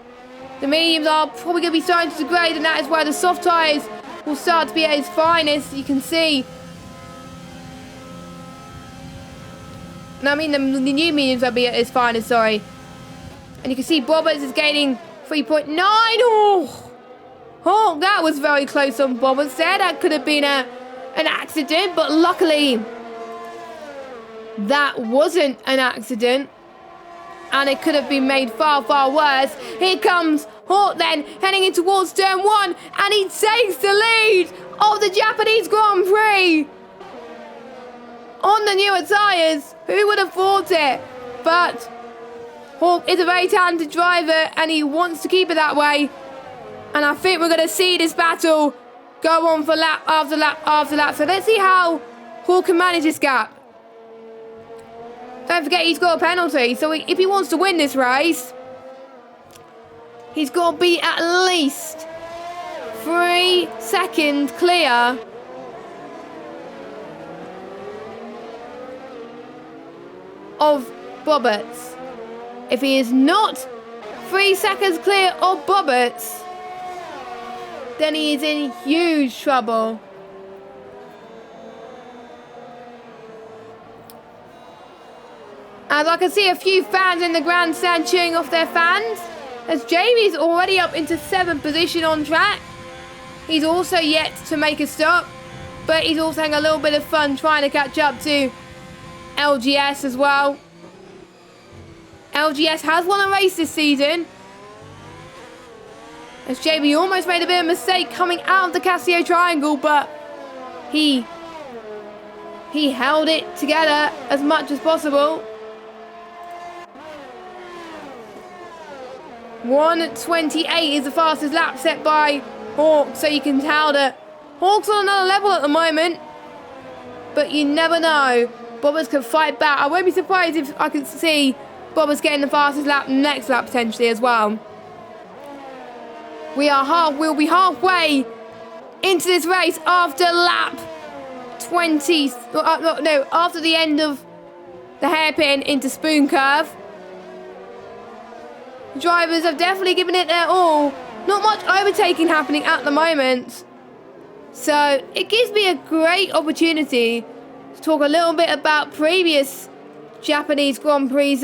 The mediums are probably going to be starting to degrade, and that is where the soft tyres will start to be at its finest. You can see. No, I mean the new mediums will be at its finest, sorry. And you can see Bobbits is gaining 3.9. Oh, that was very close on Bobbits there. That could have been an accident, but luckily that wasn't an accident. And it could have been made far, far worse. Here comes Hawk then, heading in towards turn 1. And he takes the lead of the Japanese Grand Prix. On the newer tyres. Who would have thought it? But Hawk is a very talented driver and he wants to keep it that way. And I think we're going to see this battle go on for lap after lap after lap. So let's see how Hawk can manage this gap. Don't forget he's got a penalty. So if he wants to win this race, he's got to be at least 3 seconds clear of Roberts. If he is not 3 seconds clear of Roberts, then he is in huge trouble. As I can see a few fans in the grandstand cheering off their fans, as Jamie's already up into 7th position on track. He's also yet to make a stop, but he's also having a little bit of fun trying to catch up to LGS as well. LGS has won a race this season, as Jamie almost made a bit of a mistake coming out of the Casio triangle, but he held it together as much as possible. 1:28 is the fastest lap set by Hawk, so you can tell that Hawk's on another level at the moment, but you never know. Bobbers can fight back. I won't be surprised if I can see Bobbers getting the fastest lap next lap potentially as well. We'll be halfway into this race after lap 20. No, after the end of the hairpin into Spoon Curve. Drivers have definitely given it their all. Not much overtaking happening at the moment. So it gives me a great opportunity to talk a little bit about previous Japanese Grand Prix.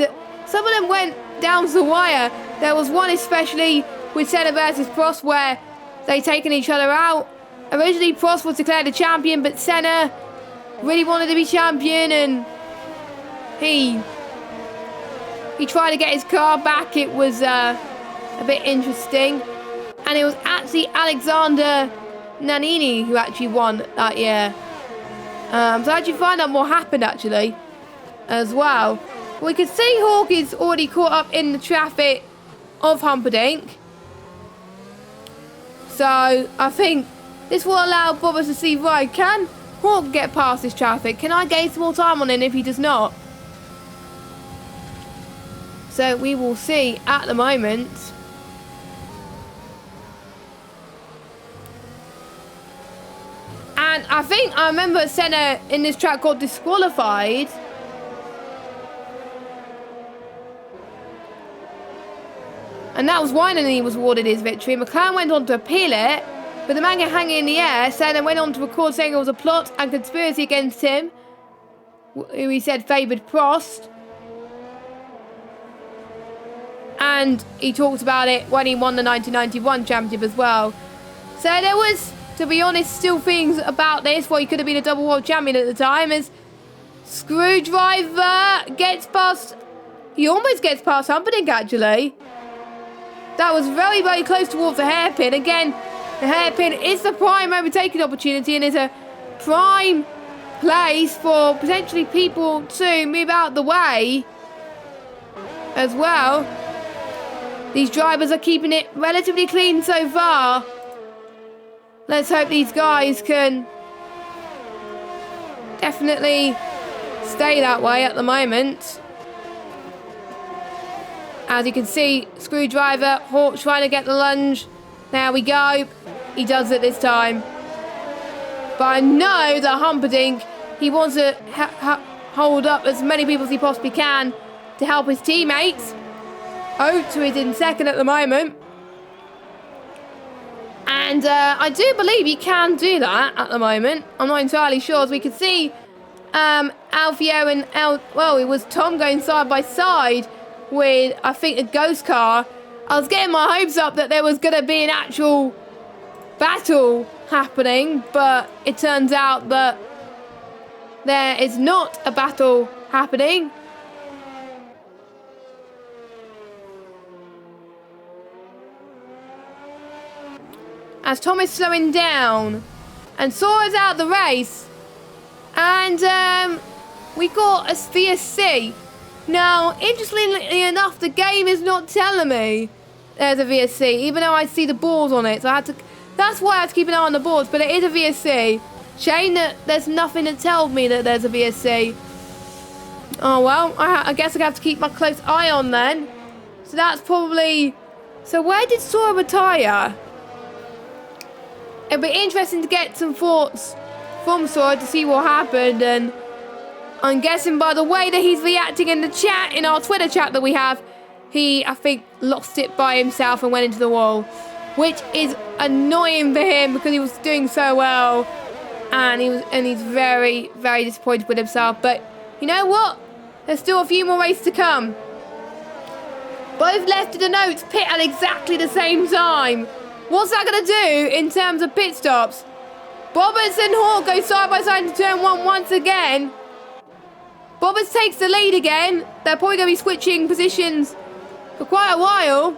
Some of them went down to the wire. There was one especially with Senna versus Prost where they taken each other out. Originally Prost was declared the champion, but Senna really wanted to be champion and he tried to get his car back. It was a bit interesting. And it was actually Alexander Nannini who actually won that year. So I actually find out what happened actually as well. We can see Hawk is already caught up in the traffic of Humperdinck. So I think this will allow Bobbers to see, right, can Hawk get past this traffic? Can I gain some more time on him if he does not? So we will see at the moment. And I remember Senna in this track got disqualified. And that was why he was awarded his victory. McLaren went on to appeal it, but the man got hanging in the air. Senna went on to record saying it was a plot and conspiracy against him, who he said favoured Prost. And he talked about it when he won the 1991 championship as well. So there was, to be honest, still things about this where he could have been a double world champion at the time. As Screwdriver gets past, he almost gets past Humperdinck actually. That was very, very close towards the hairpin. Again, the hairpin is the prime overtaking opportunity and is a prime place for potentially people to move out the way as well. These drivers are keeping it relatively clean so far. Let's hope these guys can definitely stay that way at the moment. As you can see, Screwdriver, Hawk trying to get the lunge. There we go. He does it this time. But I know that Humperdinck, he wants to hold up as many people as he possibly can to help his teammates. O2 is in second at the moment. And I do believe he can do that at the moment. I'm not entirely sure. As we can see, Alfio and it was Tom going side by side with, I think, a ghost car. I was getting my hopes up that there was going to be an actual battle happening, but it turns out that there is not a battle happening. As Tom is slowing down and Sora's out the race, and we got a VSC Now, interestingly enough, the game is not telling me there's a VSC, even though I see the boards on it. So I had to. That's why I had to keep an eye on the boards. But it is a VSC. Shame that there's nothing to tell me that there's a VSC. Oh well, I guess I have to keep my close eye on then. So that's probably. So where did Sora retire? It'd be interesting to get some thoughts from Sora to see what happened, and I'm guessing by the way that he's reacting in the chat, in our Twitter chat that we have, he, I think, lost it by himself and went into the wall, which is annoying for him because he was doing so well, and he's very, very disappointed with himself. But you know what? There's still a few more races to come. Both left the notes pit at exactly the same time. What's that going to do in terms of pit stops? Bobbers and Hawk go side by side into turn 1 once again. Bobbers takes the lead again. They're probably going to be switching positions for quite a while.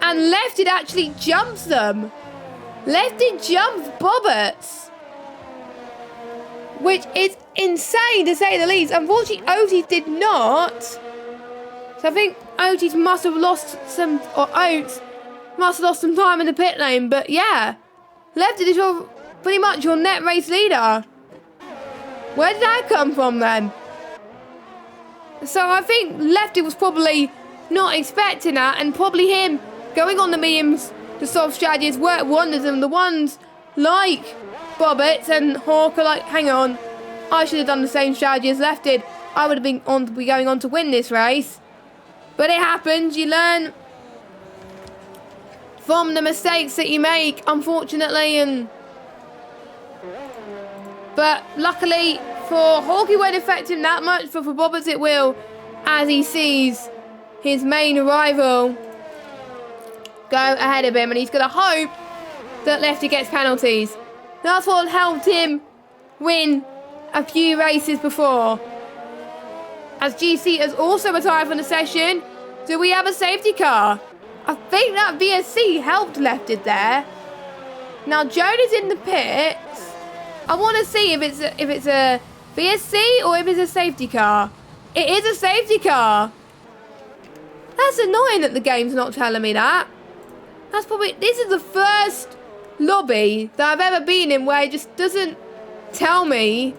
And Lefted actually jumps them. Lefted jumps Bobbers, which is insane to say the least. Unfortunately, Otis did not. So I think Otis must have lost some, or Oates must have lost some time in the pit lane. But yeah, Lefted is pretty much your net race leader. Where did that come from then? So I think Lefty was probably not expecting that, and probably him going on the mediums, the soft strategies work wonders, and the ones like Bobbits and Hawk are like, hang on, I should have done the same strategy as Left did. I would have been going on to win this race. But it happens, you learn from the mistakes that you make, unfortunately, but luckily for Hawk, it won't affect him that much, but for Bobbers it will, as he sees his main rival go ahead of him, and he's going to hope that Lefty gets penalties. That's what helped him win a few races before. As GC has also retired from the session, do we have a safety car? I think that VSC helped Lefty there. Now Joan is in the pits. I want to see if it's a VSC or if it's a safety car. It is a safety car. That's annoying that the game's not telling me that. That's probably, this is the first lobby that I've ever been in where it just doesn't tell me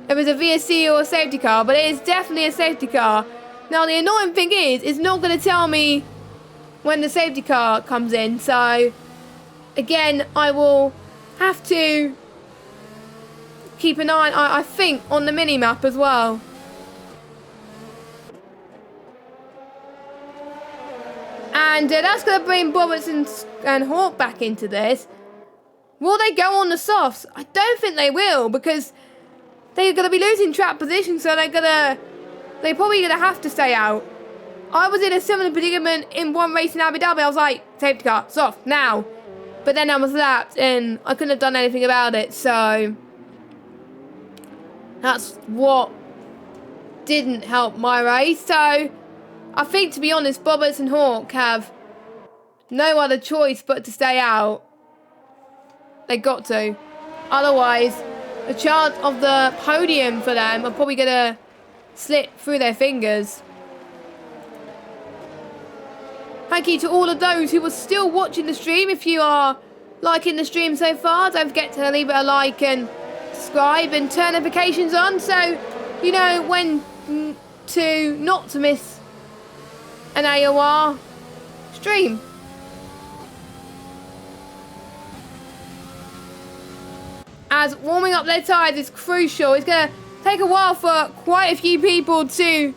if it's a VSC or a safety car, but it is definitely a safety car. Now the annoying thing is, it's not going to tell me when the safety car comes in, so again, I will have to keep an eye, I think, on the mini-map as well. And that's going to bring Bobbits and Hawk back into this. Will they go on the softs? I don't think they will, because they're going to be losing track position, so they're probably going to have to stay out. I was in a similar predicament in one race in Abu Dhabi. I was like, safety car, soft, now. But then I was lapped, and I couldn't have done anything about it, so that's what didn't help my race. So I think, to be honest, Bobbers and Hawk have no other choice but to stay out. They got to. Otherwise, the chance of the podium for them are probably going to slip through their fingers. Thank you to all of those who are still watching the stream. If you are liking the stream so far, don't forget to leave it a like and subscribe and turn notifications on so you know when not to miss an AOR stream. As warming up their tyres is crucial. It's going to take a while for quite a few people to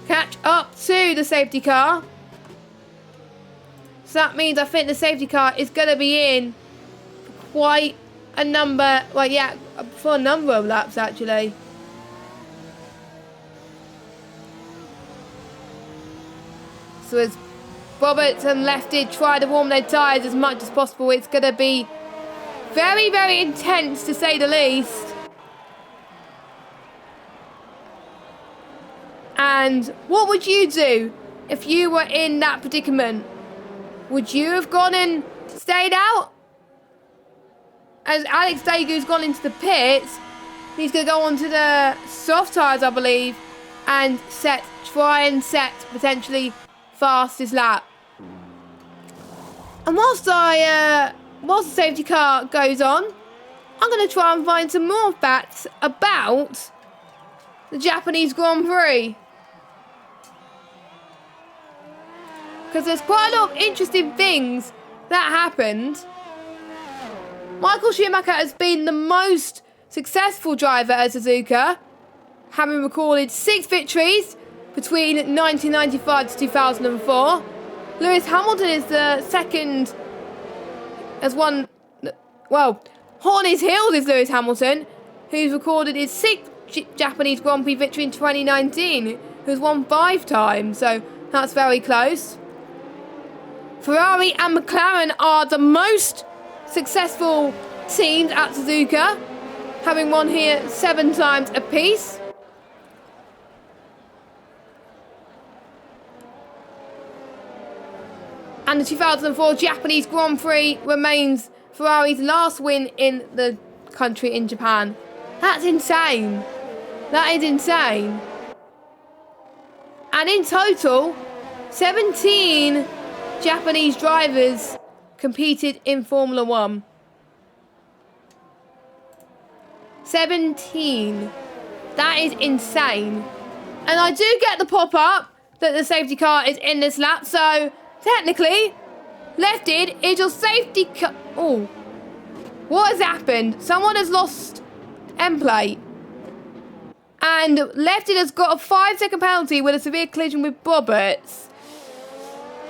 catch up to the safety car. So that means I think the safety car is going to be in quite a number, well, yeah, for a number of laps actually. So as Bobbits and Lefty try to warm their tyres as much as possible, it's going to be very, very intense to say the least. And what would you do if you were in that predicament? Would you have gone and stayed out? As Alex Dagu's gone into the pits, He's going to go on to the soft tyres, I believe, and try and set potentially fastest lap. And whilst the safety car goes on, I'm going to try and find some more facts about the Japanese Grand Prix. Because there's quite a lot of interesting things that happened. Michael Schumacher has been the most successful driver at Suzuka, having recorded 6 victories between 1995 to 2004. Lewis Hamilton is the second, as one, well, hot on his heels is Lewis Hamilton, who's recorded his 6th Japanese Grand Prix victory in 2019, who's won 5 times, so that's very close. Ferrari and McLaren are the most successful teams at Suzuka, having won here 7 times apiece. And the 2004 Japanese Grand Prix remains Ferrari's last win in the country in Japan. That's insane. That is insane. And in total, 17 Japanese drivers competed in Formula 1. 17. That is insane. And I do get the pop-up that the safety car is in this lap, so technically, left-id is your safety car. Oh, what has happened? Someone has lost end plate. And left-id has got a 5-second penalty with a severe collision with Roberts.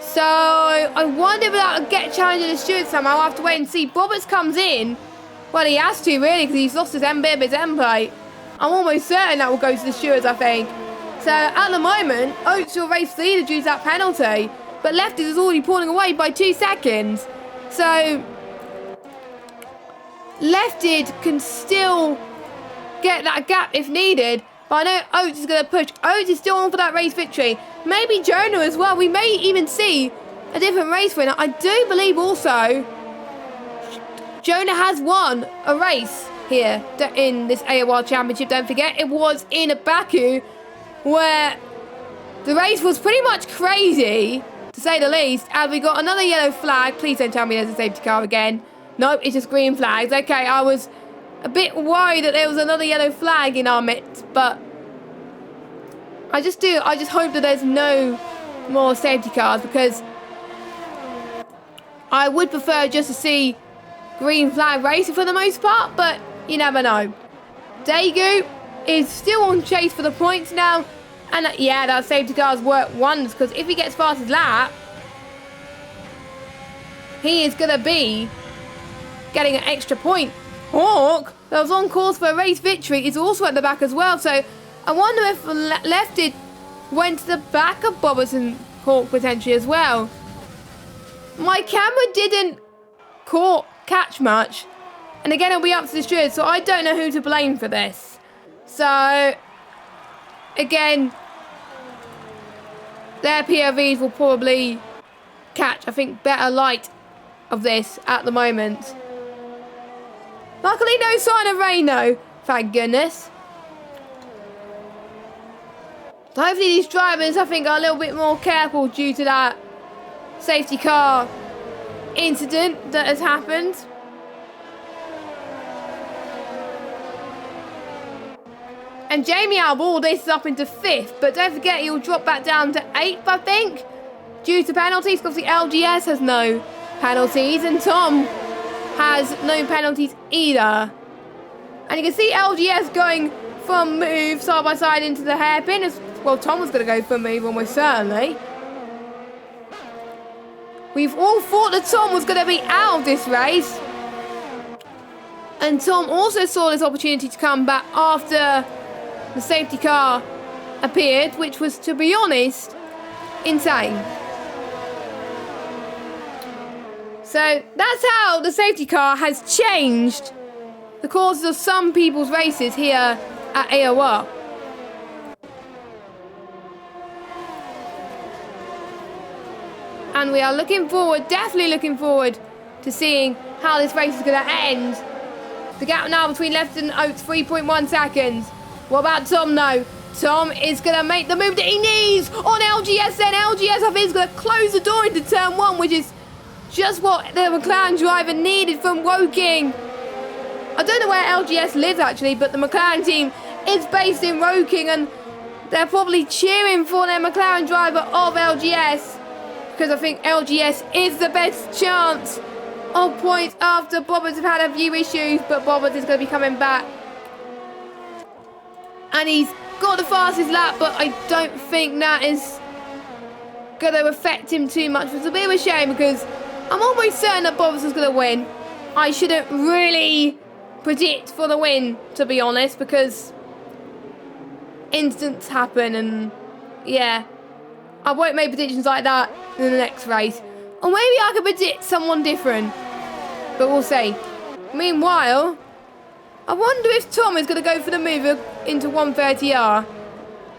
So I wonder if that will get challenged in the stewards somehow. I'll have to wait and see. Roberts comes in. Well, he has to, really, because he's lost his end plate. I'm almost certain that will go to the stewards, I think. So at the moment, Oates will race leader due to that penalty. But left-id is already pulling away by 2 seconds. So left-id can still get that gap if needed. But I know Oates is going to push. Oates is still on for that race victory. Maybe Jonah as well. We may even see a different race winner. I do believe also Jonah has won a race here in this AOR Championship. Don't forget, it was in Baku, where the race was pretty much crazy, to say the least. And we got another yellow flag. Please don't tell me there's a safety car again. Nope, it's just green flags. Okay, I was a bit worried that there was another yellow flag in our midst, but I just hope that there's no more safety cars, because I would prefer just to see green flag racing for the most part, but you never know. Daegu is still on chase for the points now, and yeah, that safety car's worked wonders, because if he gets fast his lap, he is going to be getting an extra point. Hawk, that was on course for a race victory, is also at the back as well. So I wonder if left-id went to the back of Bobbitt and Hawk potentially as well. My camera didn't catch much. And again, it'll be up to the stewards, so I don't know who to blame for this. So, again, their POVs will probably catch, I think, better light of this at the moment. Luckily, no sign of rain, though. Thank goodness. So hopefully these drivers, I think, are a little bit more careful due to that safety car incident that has happened. And Jamie Albor, this is up into 5th, but don't forget he'll drop back down to 8th, I think, due to penalties, because the LGS has no penalties, and Tom has no penalties either. And you can see LGS going from move side by side into the hairpin. As well, Tom was going to go for a move almost certainly. We've all thought that Tom was going to be out of this race. And Tom also saw this opportunity to come back after the safety car appeared, which was, to be honest, insane. So that's how the safety car has changed the courses of some people's races here at AOR. And we are looking forward, definitely looking forward to seeing how this race is going to end. The gap now between Lefton and Oates, 3.1 seconds. What about Tom, though? Tom is going to make the move that he needs on LGS then. LGS, I think, is going to close the door into turn 1, which is just what the McLaren driver needed from Woking. I don't know where LGS lives, actually, but the McLaren team is based in Woking, and they're probably cheering for their McLaren driver of LGS, because I think LGS is the best chance of points after Bobbers have had a few issues, but Bobbers is going to be coming back. And he's got the fastest lap, but I don't think that is going to affect him too much. It's a bit of a shame because I'm almost certain that Bobbers is going to win. I shouldn't really predict for the win, to be honest, because incidents happen, and yeah, I won't make predictions like that in the next race. Or maybe I could predict someone different, but we'll see. Meanwhile, I wonder if Tom is going to go for the move into 130R.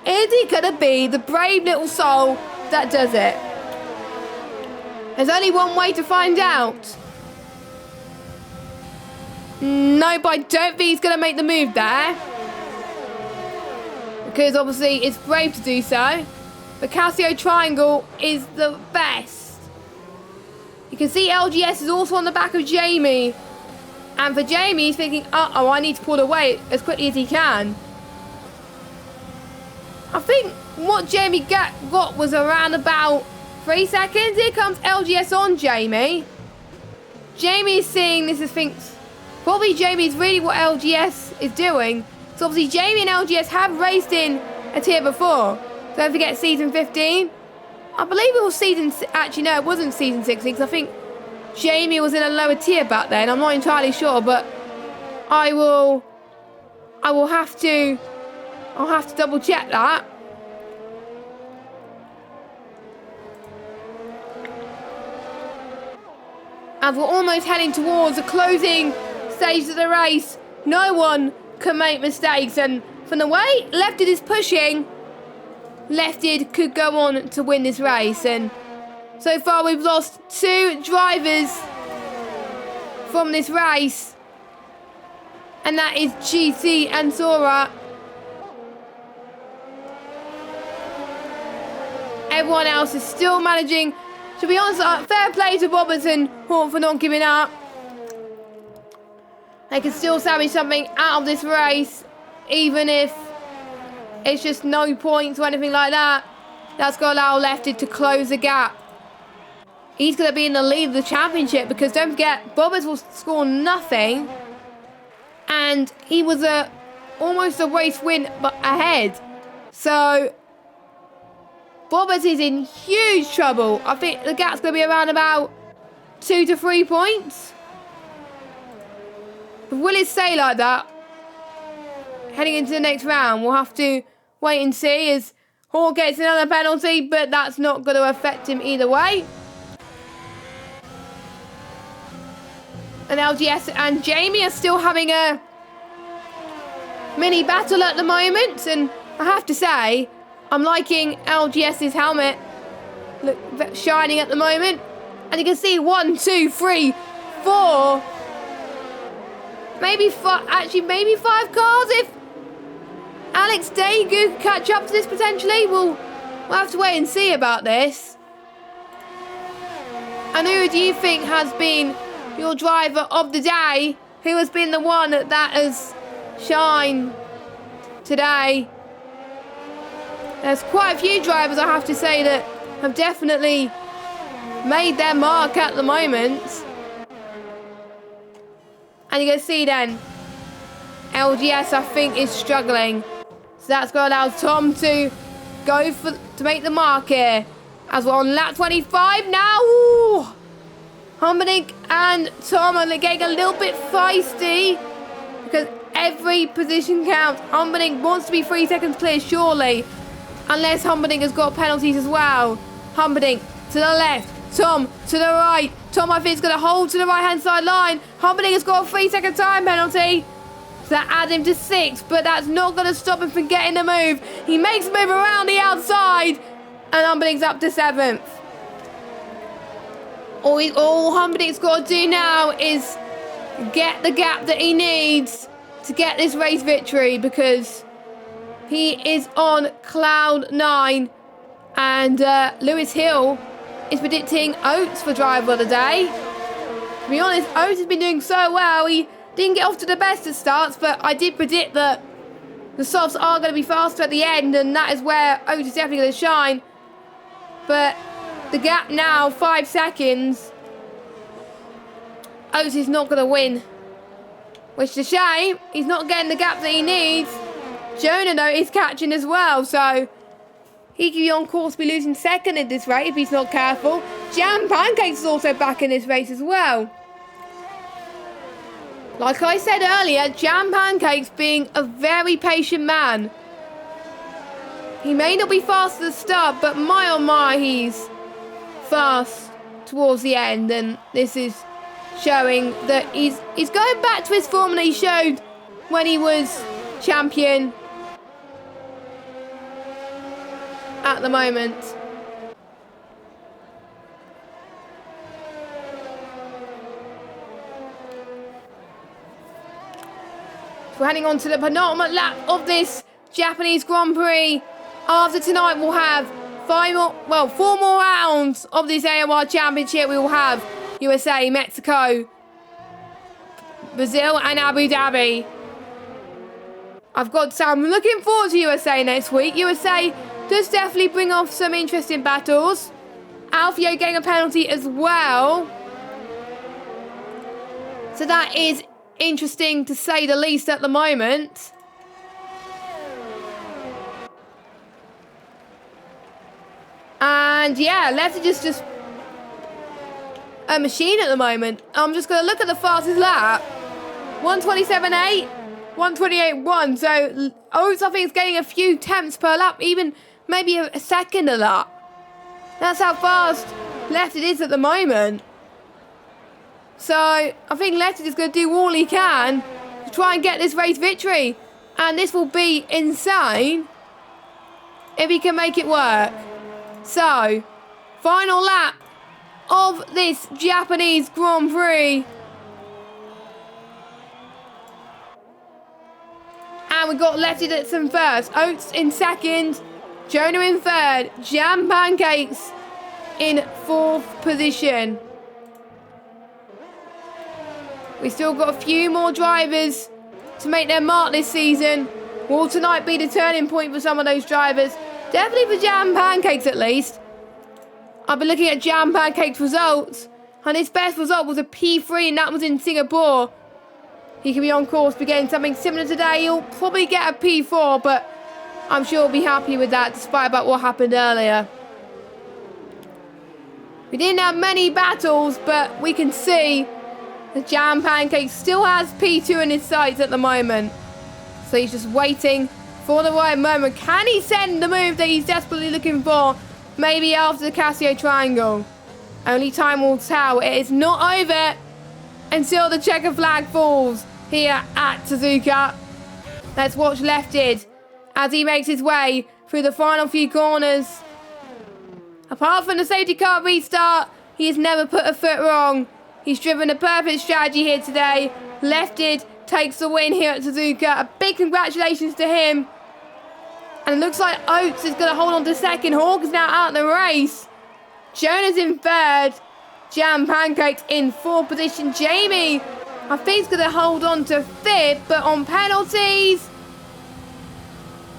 Is he going to be the brave little soul that does it? There's only one way to find out. No, but I don't think he's going to make the move there, because obviously it's brave to do so. The Casio Triangle is the best. You can see LGS is also on the back of Jamie. And for Jamie, he's thinking, uh-oh, I need to pull away as quickly as he can. I think what Jamie got was around about 3 seconds. Here comes LGS on Jamie. Jamie is seeing this and thinks, probably Jamie is really what LGS is doing. So obviously Jamie and LGS have raced in a tier before. Don't forget season 15. I believe it was season... Actually, no, it wasn't season 16, because I think Jamie was in a lower tier back then. I'm not entirely sure, but I will have to... I'll have to double check that. As we're almost heading towards the closing stage of the race, no one can make mistakes, and from the way Lefted is pushing, Lefted could go on to win this race. And so far we've lost 2 drivers from this race, and that is GC and Zora. Everyone else is still managing. To be honest, fair play to Roberts and Horn for not giving up. They can still salvage something out of this race, even if it's just no points or anything like that. That's going to allow Lefted to close the gap. He's going to be in the lead of the championship, because don't forget, Bobbers will score nothing. And he was almost a race win but ahead. So Bobbers is in huge trouble. I think the gap's going to be around about 2 to 3 points. Will it stay like that heading into the next round? We'll have to wait and see, as Hall gets another penalty, but that's not going to affect him either way. And LGS and Jamie are still having a mini battle at the moment, and I have to say, I'm liking LGS's helmet. Look, shining at the moment. And you can see 1, 2, 3, 4... Maybe 5, actually maybe 5 cars if Alex Daegu could catch up to this potentially. We'll have to wait and see about this. And who do you think has been your driver of the day? Who has been the one that has shined today? There's quite a few drivers, I have to say, that have definitely made their mark at the moment. And you can see then, LGS I think is struggling. So that's going to allow Tom to go to make the mark here. As we're on lap 25 now. Ooh. Humperdinck and Tom are getting a little bit feisty, because every position counts. Humperdinck wants to be 3 seconds clear, surely. Unless Humperdinck has got penalties as well. Humperdinck to the left. Tom to the right. Tom, I think, is going to hold to the right-hand side line. Humperdinck has got a 3-second time penalty. So that adds him to 6, but that's not going to stop him from getting the move. He makes a move around the outside, and Humperdinck's up to 7th. All Humperdinck's got to do now is get the gap that he needs to get this race victory, because he is on cloud 9. And Lewis Hill is predicting Oates for driver of the day. To be honest, Oates has been doing so well. He didn't get off to the best of starts, but I did predict that the softs are going to be faster at the end, and that is where Oates is definitely going to shine. But the gap now, 5 seconds. Oates is not going to win, which is a shame. He's not getting the gap that he needs. Jonah, though, is catching as well, so he could be on course to be losing second in this race if he's not careful. Jam Pancakes is also back in this race as well. Like I said earlier, Jam Pancakes being a very patient man. He may not be fast at the start, but my oh my, he's fast towards the end. And this is showing that he's going back to his form that he showed when he was champion at the moment. We're heading on to the penultimate lap of this Japanese Grand Prix. After tonight, we'll have 4 more rounds of this AOR Championship. We will have USA, Mexico, Brazil, and Abu Dhabi. I've got to say, I'm looking forward to USA next week. USA does definitely bring off some interesting battles. Alfio getting a penalty as well. So that is interesting to say the least at the moment. And yeah, Lefty just a machine at the moment. I'm just going to look at the fastest lap. 127.8, 128.1. So Oates, I think, is getting a few tenths per lap, even maybe a second a lap. That's how fast Lefty is at the moment. So I think Lefty is going to do all he can to try and get this race victory. And this will be insane if he can make it work. So, final lap of this Japanese Grand Prix. And we've got Lefty that's in first, Oates in second, Jonah in third, Jam Pancakes in fourth position. We've still got a few more drivers to make their mark this season. Will tonight be the turning point for some of those drivers? Definitely for Jam Pancakes at least. I've been looking at Jam Pancakes results, and his best result was a P3, and that was in Singapore. He can be on course to be getting something similar today. He'll probably get a P4, but I'm sure he'll be happy with that despite about what happened earlier. We didn't have many battles, but we can see the Jam Pancake still has P2 in his sights at the moment. So he's just waiting for the right moment. Can he send the move that he's desperately looking for? Maybe after the Casio Triangle. Only time will tell. It is not over until the checker flag falls here at Suzuka. Let's watch Lefted as he makes his way through the final few corners. Apart from the safety car restart, he has never put a foot wrong. He's driven a perfect strategy here today. Lefted takes the win here at Suzuka. A big congratulations to him. And it looks like Oates is going to hold on to second. Hawk is now out in the race. Jonah's in third. Jam Pancakes in fourth position. Jamie, I think, is going to hold on to fifth, but on penalties,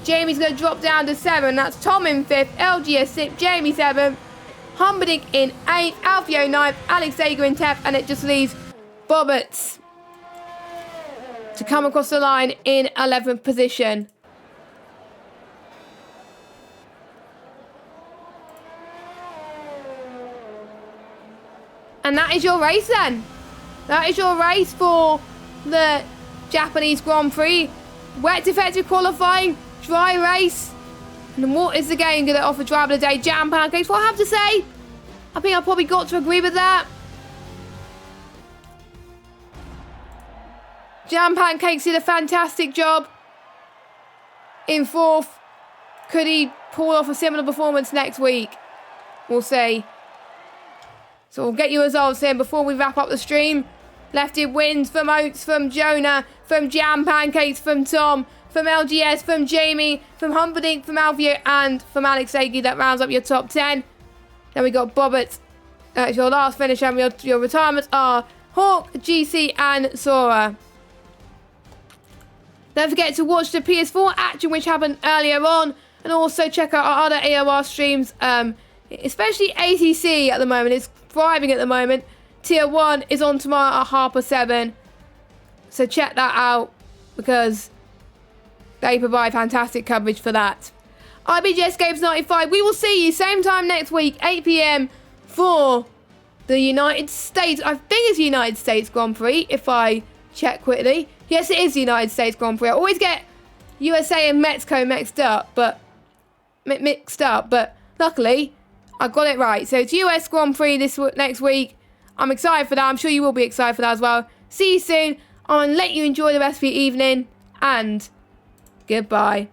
Jamie's going to drop down to 7. That's Tom in 5th, LGS 6th, Jamie 7th, Humperdinck in 8th, Alfio 9th, Alex Sager in 10th, and it just leaves Bobbitt to come across the line in 11th position. And that is your race then. That is your race for the Japanese Grand Prix. Wet defective qualifying, dry race. And what is the game going to offer driver of the day? Jam Pancakes. What I have to say, I think I've probably got to agree with that. Jam Pancakes did a fantastic job in fourth. Could he pull off a similar performance next week? We'll see. So we'll get you results in before we wrap up the stream. Lefted wins from Oats, from Jonah, from Jam Pancakes, from Tom, from LGS, from Jamie, from Humperdinck, from Alfio, and from Alex Agi. That rounds up your top 10. Then we got Bobbert. That's your last finish, and your retirements are Hawk, GC, and Sora. Don't forget to watch the PS4 action which happened earlier on, and also check out our other AOR streams, especially ATC at the moment. It's thriving at the moment. Tier 1 is on tomorrow at 7:30. So check that out because they provide fantastic coverage for that. IBGS Games 95. We will see you same time next week, 8 PM for the United States. I think it's United States Grand Prix if I check quickly. Yes, it is the United States Grand Prix. I always get USA and Mexico mixed up, but luckily I got it right. So it's US Grand Prix next week. I'm excited for that. I'm sure you will be excited for that as well. See you soon. I'll let you enjoy the rest of your evening, and goodbye.